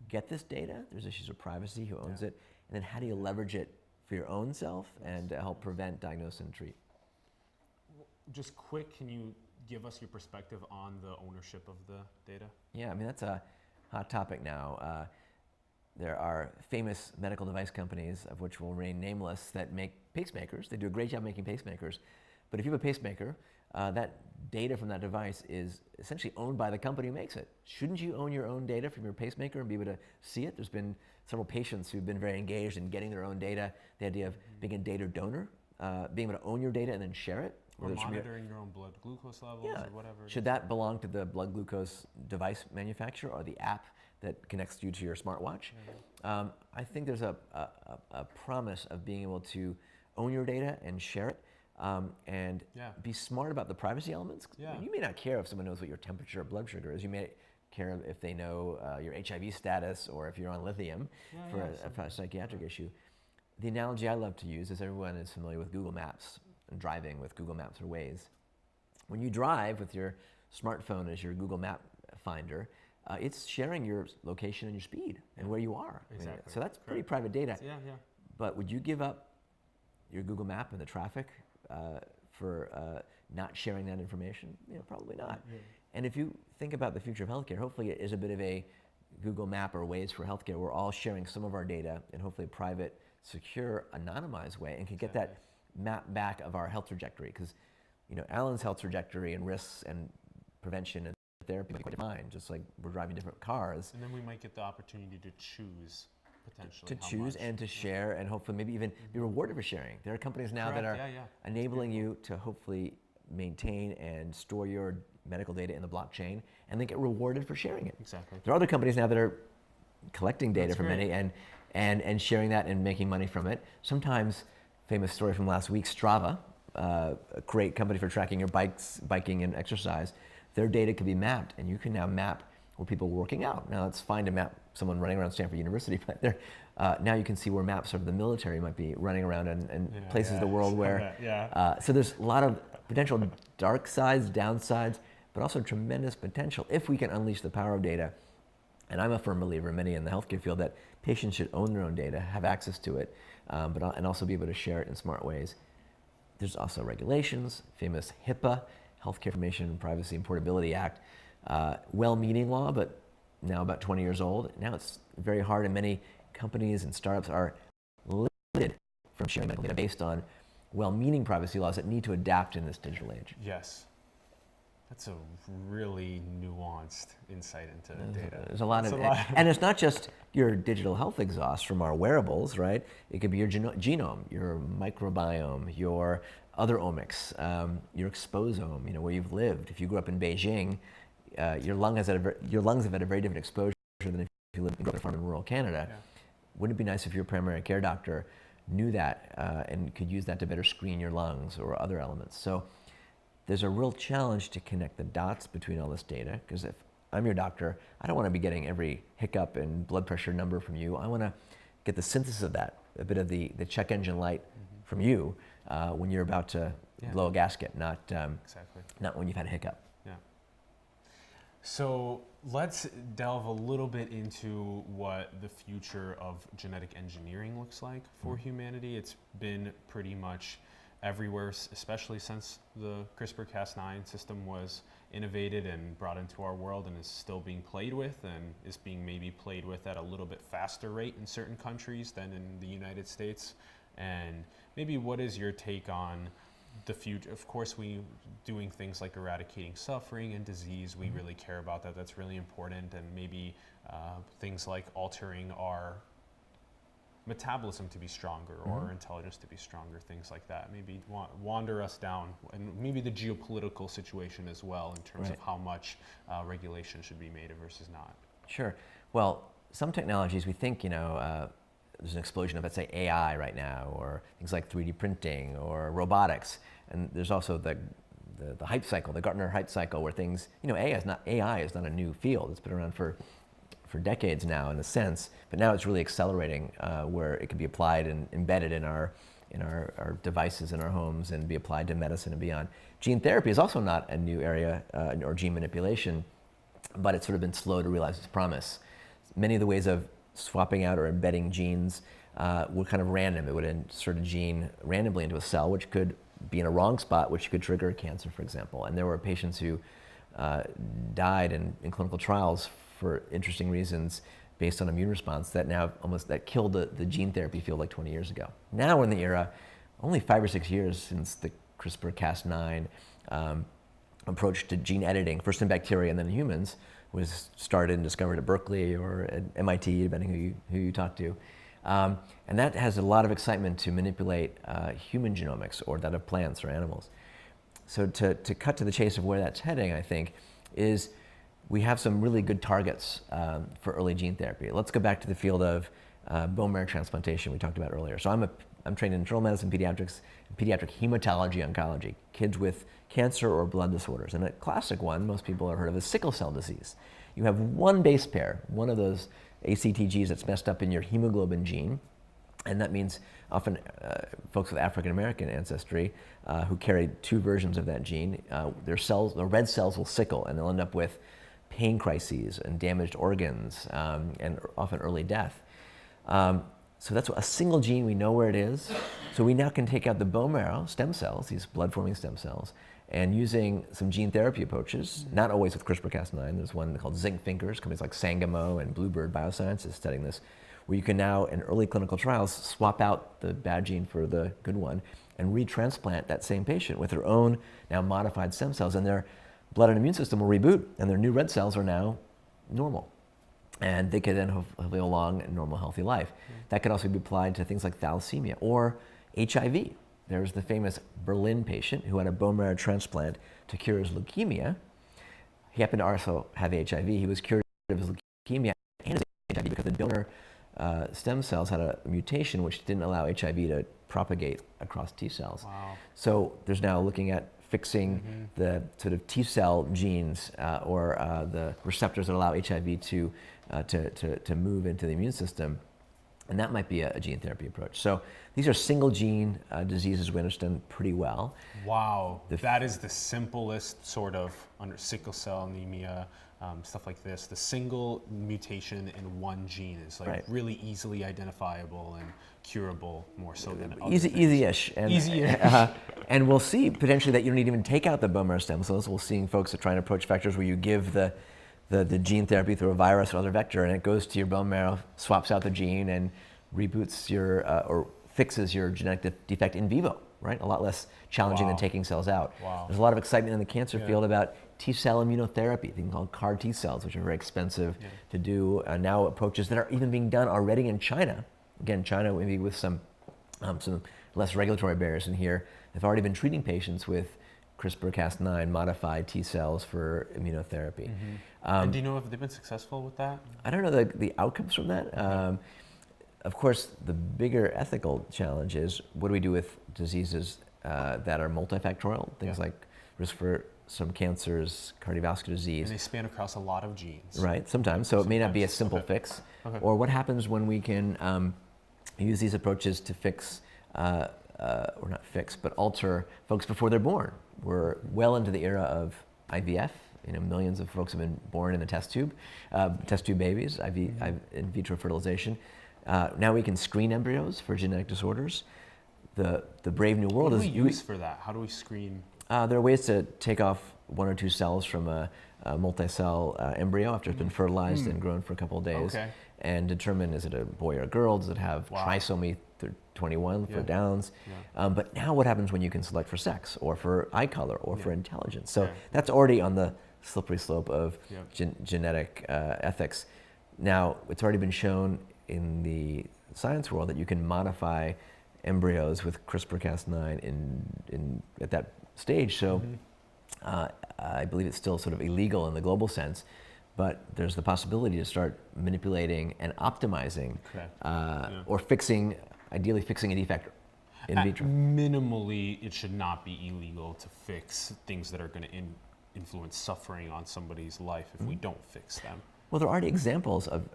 get this data. There's issues of privacy, who owns it, and then how do you leverage it for your own self and help prevent, diagnose, and treat? Just quick, can you give us your perspective on the ownership of the data? Yeah, I mean, that's a hot topic now. There are famous medical device companies, of which will remain nameless, that make pacemakers. They do a great job making pacemakers. But if you have a pacemaker, that data from that device is essentially owned by the company who makes it. Shouldn't you own your own data from your pacemaker and be able to see it? There's been several patients who've been very engaged in getting their own data. The idea of being a data donor, being able to own your data and then share it. Or monitoring your own blood glucose levels or whatever. Should that belong to the blood glucose device manufacturer or the app that connects you to your smartwatch? I think there's a promise of being able to own your data and share it, and be smart about the privacy elements. You may not care if someone knows what your temperature or blood sugar is. You may care if they know your HIV status or if you're on lithium for a psychiatric issue. The analogy I love to use is, everyone is familiar with Google Maps and driving with Google Maps or Waze. When you drive with your smartphone as your Google Map finder, it's sharing your location and your speed and where you are. Exactly. I mean, so that's pretty private data. Yeah. But would you give up your Google Map and the traffic for not sharing that information? Probably not. And if you think about the future of healthcare, hopefully it is a bit of a Google Map or Waze for healthcare. We're all sharing some of our data in hopefully a private, secure, anonymized way, and can get that map back of our health trajectory. Because Alan's health trajectory and risks and prevention and therapy might be mine, just like we're driving different cars. And then we might get the opportunity to choose potentially. To choose and to share, and hopefully maybe even be rewarded for sharing. There are companies now that are enabling you to hopefully maintain and store your medical data in the blockchain and then get rewarded for sharing it. Exactly. There are other companies now that are collecting data from many and sharing that and making money from it. Sometimes, famous story from last week, Strava, a great company for tracking your biking and exercise, their data can be mapped, and you can now map where people are working out. Now, it's fine to map someone running around Stanford University, but now you can see where maps of the military might be running around and places in the world where. So there's a lot of potential dark sides, downsides, but also tremendous potential if we can unleash the power of data. And I'm a firm believer, many in the healthcare field, that patients should own their own data, have access to it, and also be able to share it in smart ways. There's also regulations, famous HIPAA, Healthcare Information and Privacy and Portability Act, well-meaning law, but now about 20 years old. Now it's very hard, and many companies and startups are limited from sharing medical data based on well-meaning privacy laws that need to adapt in this digital age. Yes. That's a really nuanced insight into data. There's a lot and it's not just your digital health exhaust from our wearables, right? It could be your genome, your microbiome, your other omics, your exposome, where you've lived. If you grew up in Beijing, your lungs have had a very different exposure than if you lived in a farm in rural Canada. Wouldn't it be nice if your primary care doctor knew that and could use that to better screen your lungs or other elements? So there's a real challenge to connect the dots between all this data, because if I'm your doctor, I don't want to be getting every hiccup and blood pressure number from you. I want to get the synthesis of that, a bit of the check engine light from you when you're about to blow a gasket, not when you've had a hiccup. So let's delve a little bit into what the future of genetic engineering looks like for humanity. It's been pretty much everywhere, especially since the CRISPR-Cas9 system was innovated and brought into our world, and is still being played with, and is being maybe played with at a little bit faster rate in certain countries than in the United States. And maybe what is your take on the future? Of course, we doing things like eradicating suffering and disease, we really care about that. That's really important. And maybe things like altering our metabolism to be stronger or intelligence to be stronger, things like that. Maybe wander us down, and maybe the geopolitical situation as well in terms of how much regulation should be made versus not. Sure. Well, some technologies we think, there's an explosion of, let's say, AI right now, or things like 3D printing or robotics. And there's also the hype cycle, the Gartner hype cycle, where things, AI is not a new field. It's been around for decades now, in a sense, but now it's really accelerating, where it can be applied and embedded in our devices in our homes, and be applied to medicine and beyond. Gene therapy is also not a new area, or gene manipulation, but it's sort of been slow to realize its promise. Many of the ways of swapping out or embedding genes were kind of random. It would insert a gene randomly into a cell, which could be in a wrong spot, which could trigger cancer, for example. And there were patients who died in clinical trials for interesting reasons based on immune response that killed the gene therapy field like 20 years ago. Now we're in the era, only 5 or 6 years since the CRISPR-Cas9 approach to gene editing, first in bacteria and then in humans, was started and discovered at Berkeley or at MIT, depending who you talk to. And that has a lot of excitement to manipulate human genomics, or that of plants or animals. So to cut to the chase of where that's heading, I think, is we have some really good targets for early gene therapy. Let's go back to the field of bone marrow transplantation we talked about earlier. So I'm trained in internal medicine, pediatrics, and pediatric hematology oncology, kids with cancer or blood disorders. And a classic one most people have heard of is sickle cell disease. You have one base pair, one of those ACTGs that's messed up in your hemoglobin gene, and that means often folks with African American ancestry who carry 2 versions of that gene, their red cells will sickle, and they'll end up with pain crises and damaged organs, and often early death. So that's a single gene, we know where it is. So we now can take out the bone marrow stem cells, these blood-forming stem cells, and using some gene therapy approaches, not always with CRISPR-Cas9, there's one called zinc finkers, companies like Sangamo and Bluebird Biosciences studying this, where you can now, in early clinical trials, swap out the bad gene for the good one and retransplant that same patient with their own now modified stem cells, and their blood and immune system will reboot, and their new red cells are now normal. And they could then live a long and normal, healthy life. That could also be applied to things like thalassemia or HIV. There's the famous Berlin patient who had a bone marrow transplant to cure his leukemia. He happened to also have HIV. He was cured of his leukemia and his HIV because the donor stem cells had a mutation which didn't allow HIV to propagate across T cells. Wow. So there's now looking at fixing the sort of T cell genes or the receptors that allow HIV to move into the immune system. And that might be a gene therapy approach. So these are single gene diseases we understand pretty well. Wow, that is the simplest sort of under sickle cell anemia, stuff like this. The single mutation in one gene is like really easily identifiable and curable, more so than other things. Easy-ish. Easy-ish. And we'll see potentially that you don't need to even take out the bone marrow stem cells. We're seeing folks are trying to approach vectors where you give the gene therapy through a virus or other vector, and it goes to your bone marrow, swaps out the gene, and reboots your or fixes your genetic defect in vivo, right? A lot less challenging than taking cells out. Wow. There's a lot of excitement in the cancer field about T-cell immunotherapy, things called CAR T-cells, which are very expensive to do. Now approaches that are even being done already in China. Again, China, maybe with some less regulatory barriers in here, have already been treating patients with CRISPR-Cas9 modified T-cells for immunotherapy. And do you know if they've been successful with that? I don't know the outcomes from that. Of course, the bigger ethical challenge is what do we do with diseases that are multifactorial, things like risk for some cancers, cardiovascular disease. And they span across a lot of genes. Right, sometimes. So it may not be a simple fix. Or what happens when we can use these approaches to fix, or not fix, but alter folks before they're born. We're well into the era of IVF, Millions of folks have been born in a test tube babies, in vitro fertilization. Now we can screen embryos for genetic disorders. The brave new world is. What do we use for that? How do we screen? There are ways to take off 1 or 2 cells from a multi-cell embryo after it's been fertilized and grown for a couple of days, and determine, is it a boy or a girl? Does it have trisomy 21 for Downs? But now what happens when you can select for sex or for eye color or for intelligence? So that's already on the slippery slope of genetic ethics. Now, it's already been shown in the science world that you can modify embryos with CRISPR-Cas9 at that stage. So I believe it's still sort of illegal in the global sense, but there's the possibility to start manipulating and optimizing or ideally fixing a defect in vitro. Minimally, it should not be illegal to fix things that are going to influence suffering on somebody's life if we don't fix them. Well, there are already examples of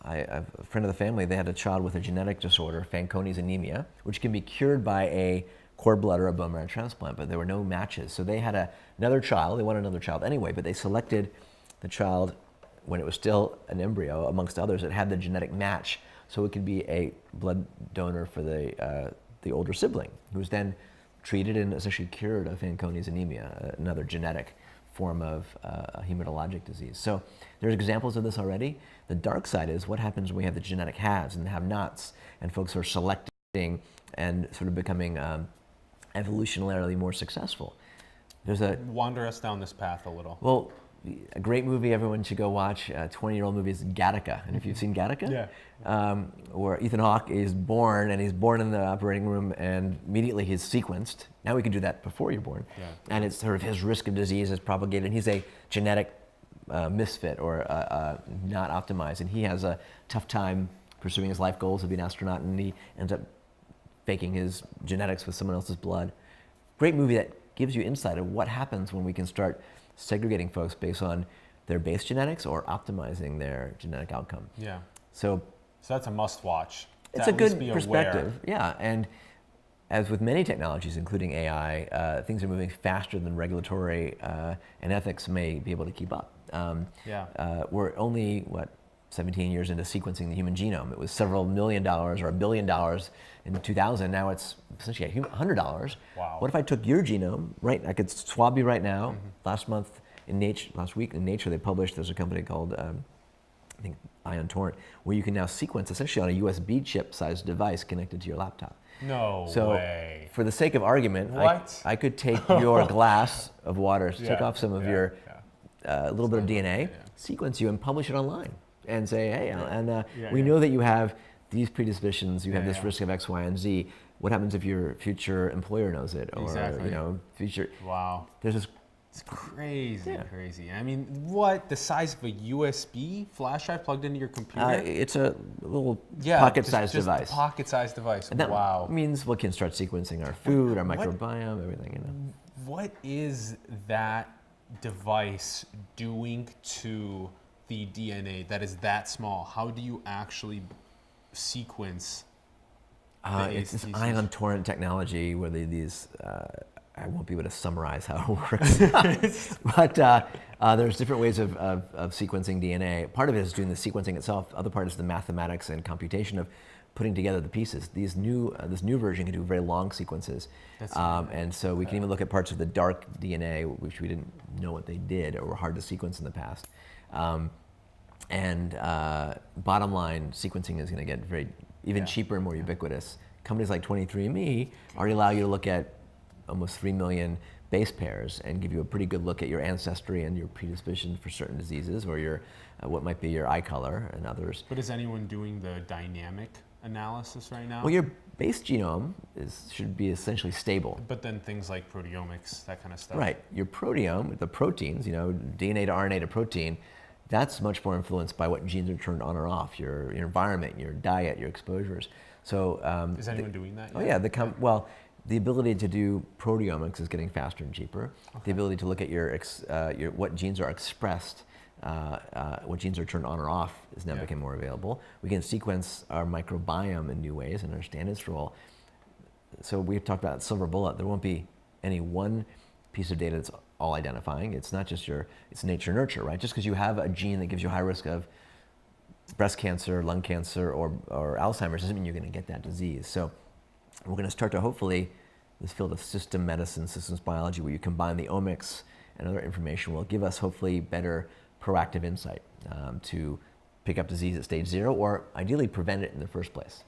a friend of the family, they had a child with a genetic disorder, Fanconi's anemia, which can be cured by a cord blood or a bone marrow transplant, but there were no matches. So they had another child, they wanted another child anyway, but they selected the child when it was still an embryo, amongst others, that had the genetic match, so it could be a blood donor for the older sibling, who was then treated and essentially cured of Fanconi's anemia, another genetic form of hematologic disease. So there's examples of this already. The dark side is what happens when we have the genetic haves and the have-nots, and folks are selecting and sort of becoming evolutionarily more successful. Wander us down this path a little. Well, a great movie everyone should go watch, a 20-year-old movie, is Gattaca. And if you've seen Gattaca, where Ethan Hawke is born, and he's born in the operating room, and immediately he's sequenced. Now we can do that before you're born. And it's sort of his risk of disease is propagated, and he's a genetic misfit or not optimized, and he has a tough time pursuing his life goals to be an astronaut, and he ends up faking his genetics with someone else's blood. Great movie that gives you insight of what happens when we can start segregating folks based on their base genetics or optimizing their genetic outcome. So that's a must-watch. It's a good perspective. And as with many technologies, including AI, things are moving faster than regulatory and ethics may be able to keep up. We're only, 17 years into sequencing the human genome. It was several $1 million or $1 billion in 2000. Now it's essentially $100. Wow. What if I took your genome, right? I could swab you right now. Last week in Nature, they published, there's a company called, I think, Ion Torrent, where you can now sequence essentially on a USB chip-sized device connected to your laptop. No way. For the sake of argument, I could take your glass of water, take off some of your little bit of DNA, sequence you, and publish it online. And say, hey, we know that you have these predispositions, you have this risk of X, Y, and Z. What happens if your future employer knows it? Or, future. Wow. There's this. It's crazy, crazy. I mean, what? The size of a USB flash drive plugged into your computer? It's a little pocket-sized device. A pocket-sized device. And that means we can start sequencing our food, our microbiome, everything. What is that device doing to the DNA that is that small? How do you actually sequence? It's this ion torrent technology where I won't be able to summarize how it works, but there's different ways of sequencing DNA. Part of it is doing the sequencing itself. Other part is the mathematics and computation of putting together the pieces. This new version can do very long sequences, and so we can even look at parts of the dark DNA, which we didn't know what they did or were hard to sequence in the past. Bottom line, sequencing is going to get even cheaper and more ubiquitous. Companies like 23andMe already allow you to look at almost 3 million base pairs and give you a pretty good look at your ancestry and your predisposition for certain diseases, or your what might be your eye color and others. But is anyone doing the dynamic analysis right now? Well, your base genome should be essentially stable. But then things like proteomics, that kind of stuff. Right. Your proteome, the proteins, DNA to RNA to protein, that's much more influenced by what genes are turned on or off, your environment, your diet, your exposures. So is anyone doing that yet? Oh yeah, the ability to do proteomics is getting faster and cheaper. The ability to look at your what genes are expressed, what genes are turned on or off is now becoming more available. We can sequence our microbiome in new ways and understand its role. So we've talked about silver bullet. There won't be any one piece of data that's all identifying. It's not just it's nature nurture, right? Just because you have a gene that gives you high risk of breast cancer, lung cancer, or Alzheimer's doesn't mean you're going to get that disease. So we're going to start to hopefully, this field of system medicine, systems biology, where you combine the omics and other information, will give us hopefully better proactive insight to pick up disease at stage 0, or ideally prevent it in the first place.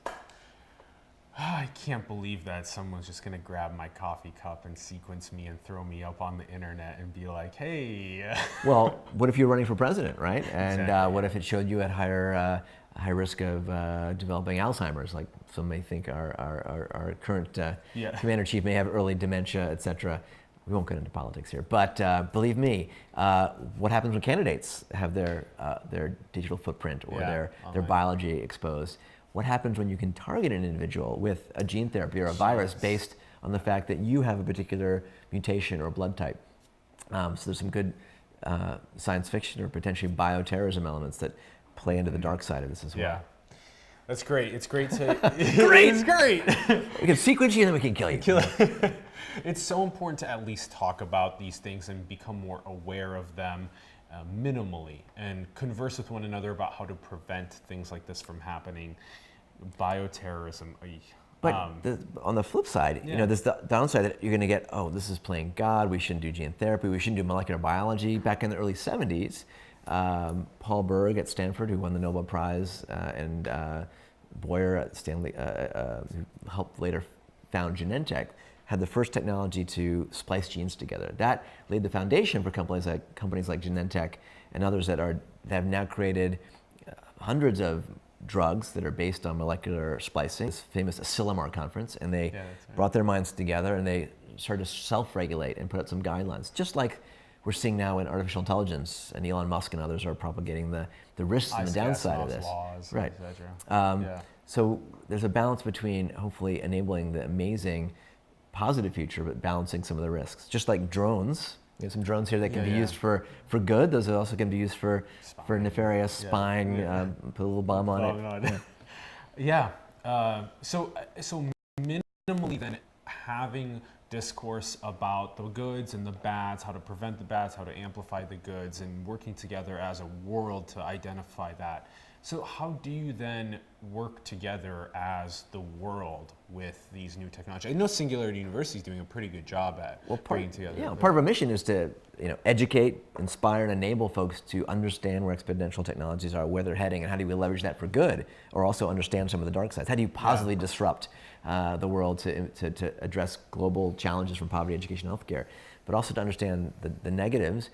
I can't believe that someone's just going to grab my coffee cup and sequence me and throw me up on the internet and be like, hey. Well, what if you're running for president, right? And Exactly. what if it showed you at high risk of developing Alzheimer's, like some may think our current commander-in-chief may have early dementia, et cetera. We won't get into politics here, but believe me, what happens when candidates have their digital footprint or their biology exposed? What happens when you can target an individual with a gene therapy or a virus based on the fact that you have a particular mutation or blood type? So there's some good science fiction or potentially bioterrorism elements that play into the dark side of this as well. Yeah, that's great. It's great to... Great! It's great! We can sequence you and then we can kill you. It's so important to at least talk about these things and become more aware of them minimally and converse with one another about how to prevent things like this from happening. Bioterrorism. But on the flip side, you know, there's the downside that you're going to get, oh, this is playing God, we shouldn't do gene therapy, we shouldn't do molecular biology. Back in the early 70s, Paul Berg at Stanford, who won the Nobel Prize, and Boyer at Stanley, who helped later found Genentech, had the first technology to splice genes together. That laid the foundation for companies like Genentech and others that have now created hundreds of drugs that are based on molecular splicing. This famous Asilomar conference, and they brought their minds together and they started to self-regulate and put out some guidelines, just like we're seeing now in artificial intelligence, and Elon Musk and others are propagating the risks and the downside of this. Laws, right. So there's a balance between hopefully enabling the amazing positive future, but balancing some of the risks. Just like drones, we have some drones here that can be used for good. Those are also going to be used for nefarious spying, put a little bomb on it. So minimally then having discourse about the goods and the bads, how to prevent the bads, how to amplify the goods, and working together as a world to identify that. So how do you then work together as the world with these new technologies? I know Singularity University is doing a pretty good job at bringing together. Yeah, part of our mission is to educate, inspire, and enable folks to understand where exponential technologies are, where they're heading, and how do we leverage that for good, or also understand some of the dark sides. How do you positively disrupt the world to address global challenges from poverty, education, healthcare, but also to understand the negatives.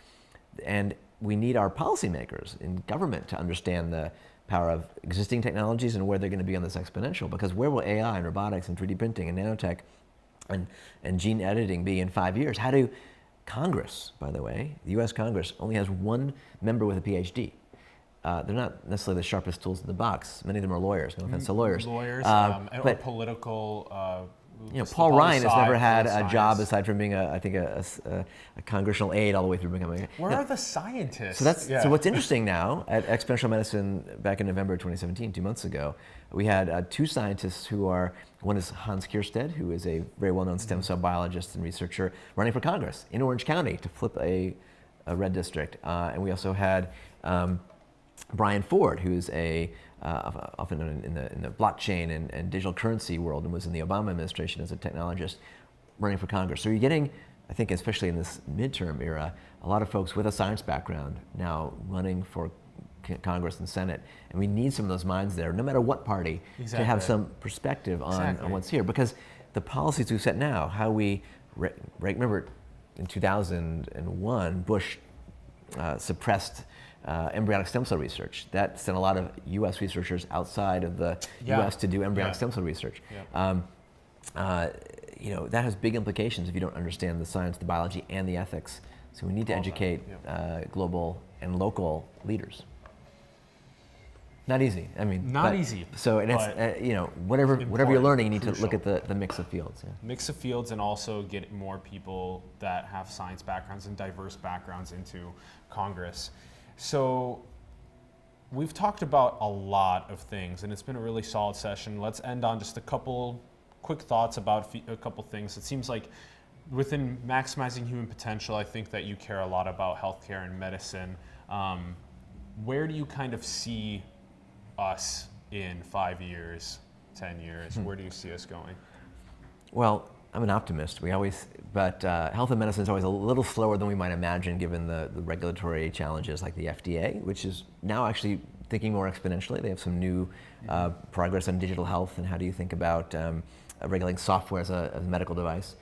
And we need our policymakers in government to understand the power of existing technologies and where they're going to be on this exponential, because where will AI and robotics and 3D printing and nanotech and gene editing be in 5 years? How do Congress, by the way, the US Congress only has one member with a PhD. They're not necessarily the sharpest tools in the box. Many of them are lawyers, no offense to lawyers. Or political... Paul Ryan has never had a job aside from being a congressional aide all the way through becoming. Where are the scientists? So what's interesting now at Exponential Medicine back in November 2017, 2 months ago, we had 2 scientists who are, one is Hans Kierstead, who is a very well-known stem cell biologist and researcher running for Congress in Orange County to flip a red district. And we also had Brian Ford, who's often known in the blockchain and digital currency world, and was in the Obama administration as a technologist running for Congress. So you're getting, I think especially in this midterm era, a lot of folks with a science background now running for Congress and Senate, and we need some of those minds there, no matter what party, to have some perspective on what's here. Because the policies we set now, how we, remember in 2001, Bush suppressed embryonic stem cell research. That sent a lot of U.S. researchers outside of the U.S. to do embryonic stem cell research. That has big implications if you don't understand the science, the biology, and the ethics. So we need to educate global and local leaders. Not easy. I mean, not easy. So and it's whatever you're learning, you need to look at the mix of fields. Yeah. Mix of fields, and also get more people that have science backgrounds and diverse backgrounds into Congress. So we've talked about a lot of things, and it's been a really solid session. Let's end on just a couple quick thoughts about a couple things. It seems like within maximizing human potential, I think that you care a lot about healthcare and medicine. Where do you kind of see us in 5 years, 10 years? Where do you see us going? Well, I'm an optimist. But health and medicine is always a little slower than we might imagine, given the regulatory challenges like the FDA, which is now actually thinking more exponentially. They have some new progress on digital health and how do you think about regulating software as a medical device.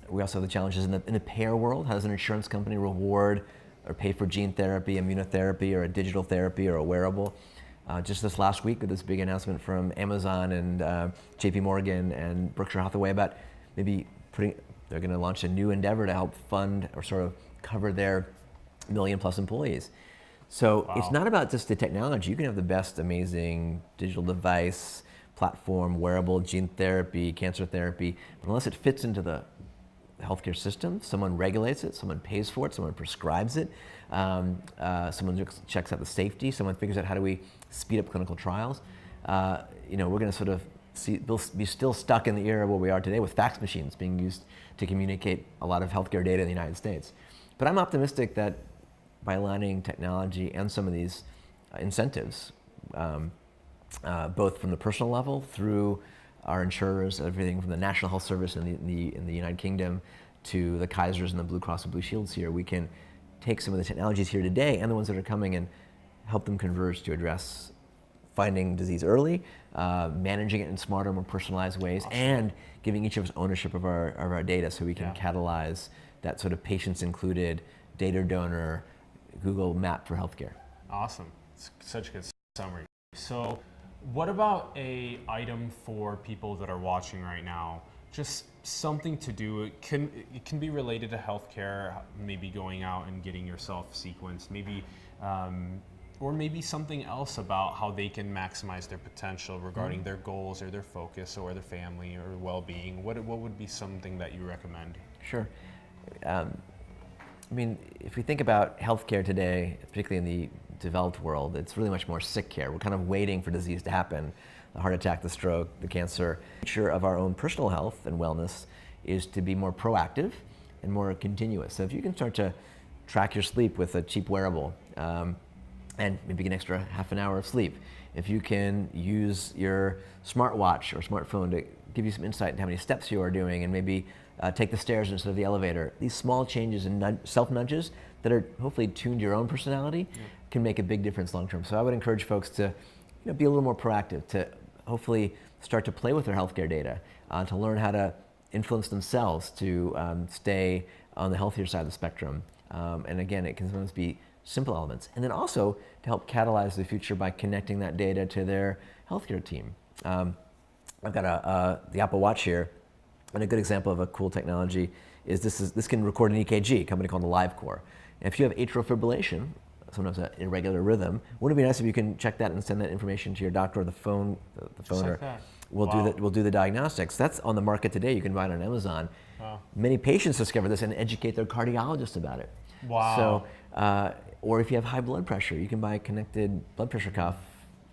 We also have the challenges in the payer world. How does an insurance company reward or pay for gene therapy, immunotherapy, or a digital therapy, or a wearable? Just this last week with this big announcement from Amazon and JP Morgan and Berkshire Hathaway about maybe they're going to launch a new endeavor to help fund or sort of cover their million-plus employees. So Wow. It's not about just the technology. You can have the best amazing digital device, platform, wearable, gene therapy, cancer therapy, but unless it fits into the healthcare system, someone regulates it, someone pays for it, someone prescribes it, someone checks out the safety, someone figures out how do we speed up clinical trials. We're going to sort of be still stuck in the era where we are today with fax machines being used to communicate a lot of healthcare data in the United States. But I'm optimistic that by aligning technology and some of these incentives, both from the personal level through our insurers, everything from the National Health Service in the United Kingdom to the Kaisers and the Blue Cross and Blue Shields here, we can take some of the technologies here today and the ones that are coming and help them converge to address finding disease early, managing it in smarter, more personalized ways, awesome. And giving each of us ownership of our data so we can catalyze that sort of patients included data donor Google map for healthcare. Awesome. It's such a good summary. So what about a item for people that are watching right now? Just something to do. It can be related to healthcare, maybe going out and getting yourself sequenced, maybe, or maybe something else about how they can maximize their potential regarding their goals or their focus or their family or well-being. What would be something that you recommend? Sure. If we think about healthcare today, particularly in the developed world, it's really much more sick care. We're kind of waiting for disease to happen, the heart attack, the stroke, the cancer. The nature of our own personal health and wellness is to be more proactive and more continuous. So if you can start to track your sleep with a cheap wearable and maybe get an extra half an hour of sleep, if you can use your smartwatch or smartphone to give you some insight into how many steps you are doing and maybe take the stairs instead of the elevator. These small changes and self-nudges that are hopefully tuned to your own personality can make a big difference long term. So I would encourage folks to be a little more proactive, to hopefully start to play with their healthcare data, to learn how to influence themselves to stay on the healthier side of the spectrum. And again, it can sometimes be simple elements. And then also to help catalyze the future by connecting that data to their healthcare team. I've got the Apple Watch here. And a good example of a cool technology is this can record an EKG, a company called AliveCore. And if you have atrial fibrillation, sometimes an irregular rhythm, wouldn't it be nice if you can check that and send that information to your doctor or the phone? The phoner will do the diagnostics. That's on the market today. You can buy it on Amazon. Wow. Many patients discover this and educate their cardiologist about it. Wow. So, or if you have high blood pressure, you can buy a connected blood pressure cuff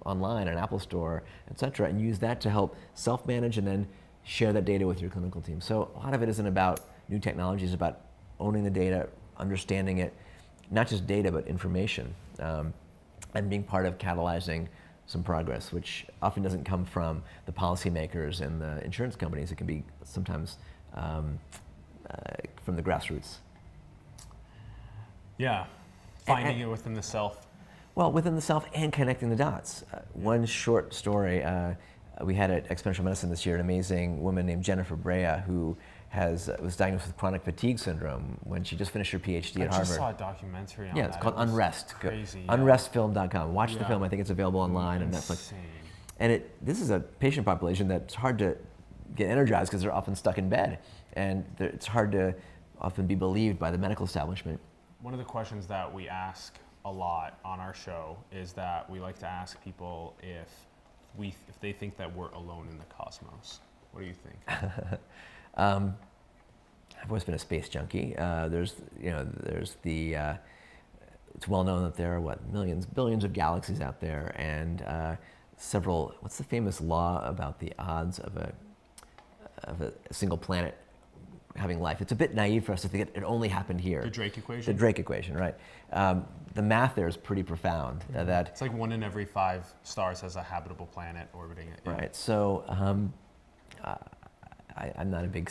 online, an Apple store, et cetera, and use that to help self-manage and then share that data with your clinical team. So a lot of it isn't about new technologies, about owning the data, understanding it, not just data, but information, and being part of catalyzing some progress, which often doesn't come from the policymakers and the insurance companies. It can be sometimes from the grassroots. Yeah, finding it within the self. Well, within the self and connecting the dots. One short story, we had at Exponential Medicine this year an amazing woman named Jennifer Brea who was diagnosed with chronic fatigue syndrome when she just finished her PhD at Harvard. I just saw a documentary on that. Yeah, it's called Unrest. Crazy. Unrestfilm.com. Watch the film. I think it's available online on Netflix. And this is a patient population that's hard to get energized because they're often stuck in bed. And it's hard to often be believed by the medical establishment. One of the questions that we ask a lot on our show is that we like to ask people if they think that we're alone in the cosmos. What do you think? I've always been a space junkie. It's well known that there are billions of galaxies out there, and what's the famous law about the odds of a single planet having life. It's a bit naive for us to think it only happened here. The Drake equation? The Drake equation, right. The math there is pretty profound. That it's like 1 in every 5 stars has a habitable planet orbiting it. Yeah. Right, so I'm not a big,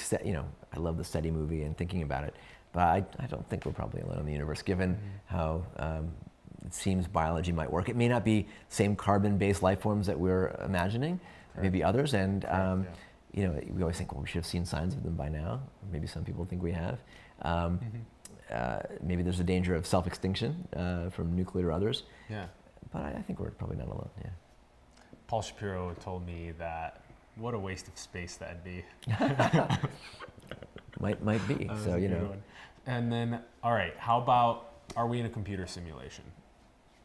I love the SETI movie and thinking about it, but I don't think we're probably alone in the universe, given how it seems biology might work. It may not be same carbon-based life forms that we're imagining, maybe others, and we always think, well, we should have seen signs of them by now. Or maybe some people think we have. Maybe there's a danger of self-extinction from nuclear or others. Yeah. But I think we're probably not alone. Yeah. Paul Shapiro told me that what a waste of space that'd be. might be. So And then, all right, how about, are we in a computer simulation?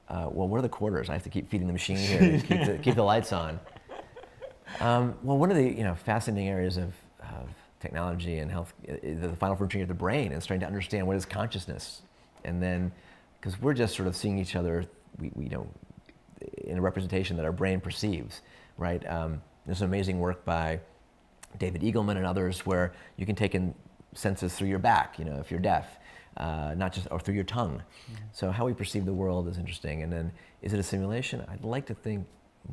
Well, we're the quarters. I have to keep feeding the machine here to keep the lights on. Well, one of the fascinating areas of technology and health, the final frontier of the brain, and starting to understand what is consciousness, and then because we're just sort of seeing each other, we in a representation that our brain perceives, right? There's some amazing work by David Eagleman and others where you can take in senses through your back, if you're deaf, not just, or through your tongue. So how we perceive the world is interesting. And then, is it a simulation? I'd like to think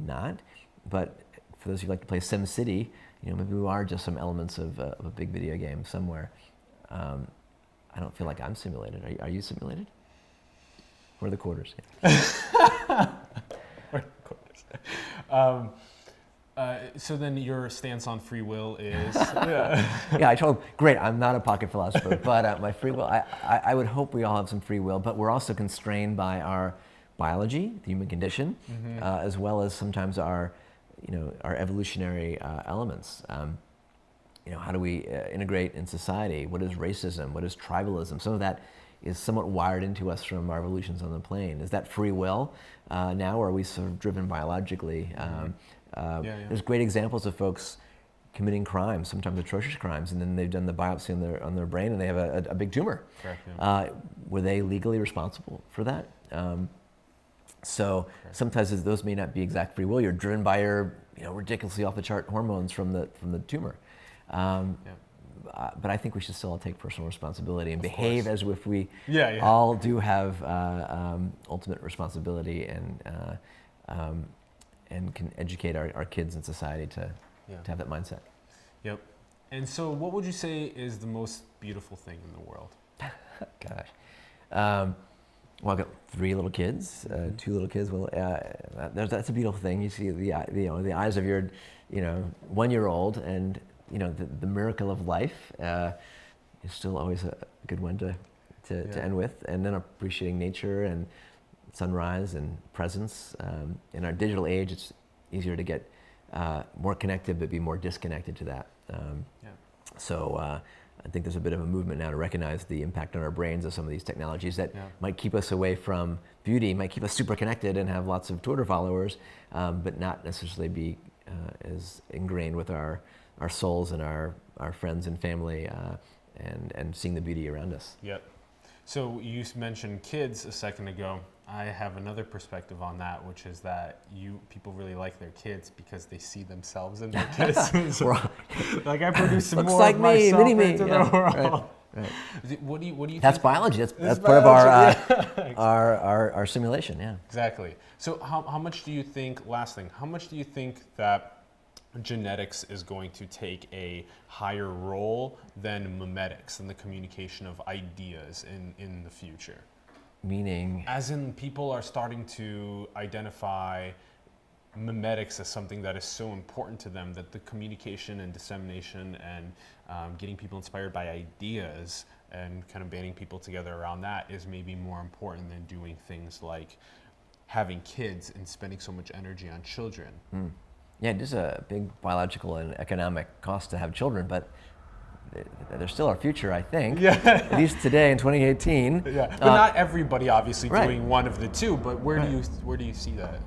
not, but for those who like to play SimCity, maybe we are just some elements of a big video game somewhere. I don't feel like I'm simulated. Are you simulated? We're the quarters. Yeah. We're the quarters. So then your stance on free will is? Yeah, I told him, great, I'm not a pocket philosopher, but my free will, I would hope we all have some free will, but we're also constrained by our biology, the human condition, as well as sometimes our evolutionary elements. How do we integrate in society? What is racism? What is tribalism? Some of that is somewhat wired into us from our evolutions on the plane. Is that free will now, or are we sort of driven biologically? There's great examples of folks committing crimes, sometimes atrocious crimes, and then they've done the biopsy on their brain and they have a big tumor. Correct, yeah. Were they legally responsible for that? So sometimes those may not be exact free will. You're driven by your ridiculously off the chart hormones from the tumor. But I think we should still all take personal responsibility and behave as if we all do have ultimate responsibility and can educate our kids and society to have that mindset. Yep. And so what would you say is the most beautiful thing in the world? Gosh. Well, I've got 3 little kids, 2 little kids. Well, that's a beautiful thing. You see the eyes of your 1-year-old, and the miracle of life is still always a good one to end with. And then appreciating nature and sunrise and presence. In our digital age, it's easier to get more connected, but be more disconnected to that. So I think there's a bit of a movement now to recognize the impact on our brains of some of these technologies that might keep us away from beauty, might keep us super connected and have lots of Twitter followers, but not necessarily be as ingrained with our souls and our friends and family and seeing the beauty around us. Yep. So you mentioned kids a second ago. I have another perspective on that, which is that people really like their kids because they see themselves in their kids. So, like I produce some looks more like of me, myself MiniMe. into the world. Right. What do you That's think? biology. That's part biology. of our simulation. Yeah. Exactly. So how much do you think? Last thing, how much do you think that genetics is going to take a higher role than memetics in the communication of ideas in the future? Meaning? As in, people are starting to identify memetics as something that is so important to them that the communication and dissemination and getting people inspired by ideas and kind of banding people together around that is maybe more important than doing things like having kids and spending so much energy on children. Yeah, there's a big biological and economic cost to have children, but they're still our future, I think. Yeah. At least today in 2018. Yeah, but not everybody obviously doing one of the two. But where do you see that?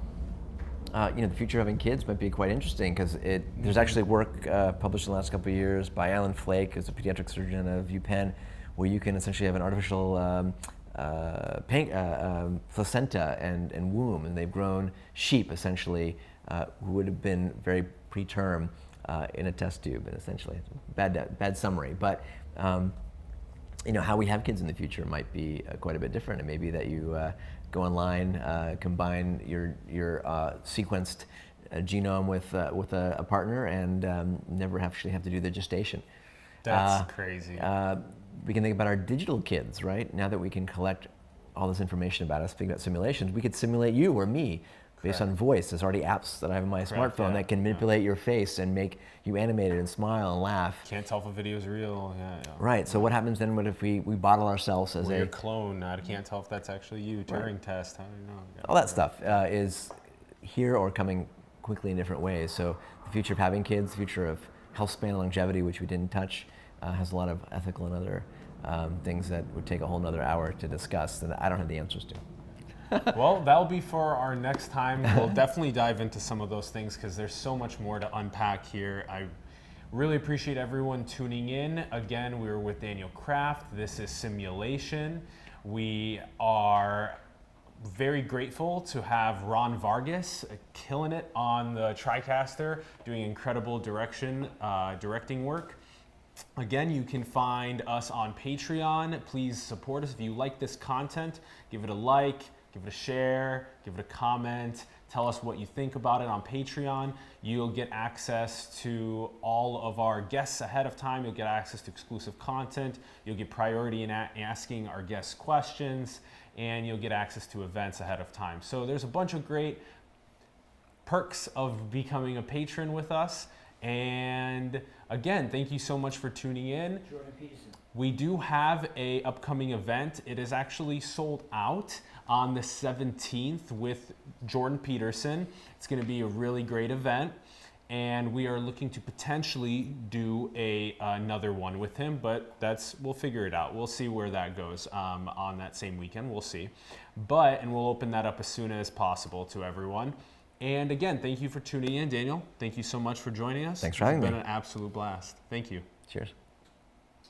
The future of having kids might be quite interesting because there's actually work published in the last couple of years by Alan Flake, who's a pediatric surgeon of UPenn, where you can essentially have an artificial placenta and womb, and they've grown sheep essentially who would have been very preterm in a test tube, and essentially, bad summary. But how we have kids in the future might be quite a bit different. It may be that you go online, combine your sequenced genome with a partner, and never actually have to do the gestation. That's crazy. We can think about our digital kids, right? Now that we can collect all this information about us, think about simulations, we could simulate you or me based on voice. There's already apps that I have on my smartphone that can manipulate your face and make you animated and smile and laugh. Can't tell if a video is real. Right. So what happens then? What if we bottle ourselves as a clone? I can't tell if that's actually you. Turing test. How do you know? All that stuff is here or coming quickly in different ways. So the future of having kids, the future of health span longevity, which we didn't touch, has a lot of ethical and other things that would take a whole nother hour to discuss that I don't have the answers to. Well, that'll be for our next time. We'll definitely dive into some of those things because there's so much more to unpack here. I really appreciate everyone tuning in. Again, we were with Daniel Kraft. This is Simulation. We are very grateful to have Ron Vargas killing it on the TriCaster, doing incredible directing work. Again, you can find us on Patreon. Please support us. If you like this content, give it a like, give it a share, give it a comment. Tell us what you think about it on Patreon. You'll get access to all of our guests ahead of time. You'll get access to exclusive content. You'll get priority in asking our guests questions, and you'll get access to events ahead of time. So there's a bunch of great perks of becoming a patron with us. And again, thank you so much for tuning in. We do have an upcoming event. It is actually sold out on the 17th with Jordan Peterson. It's going to be a really great event, and we are looking to potentially do another one with him, but we'll figure it out. We'll see where that goes on that same weekend. We'll see. And we'll open that up as soon as possible to everyone. And again, thank you for tuning in. Daniel, thank you so much for joining us. Thanks for having me. It's been an absolute blast. Thank you. Cheers.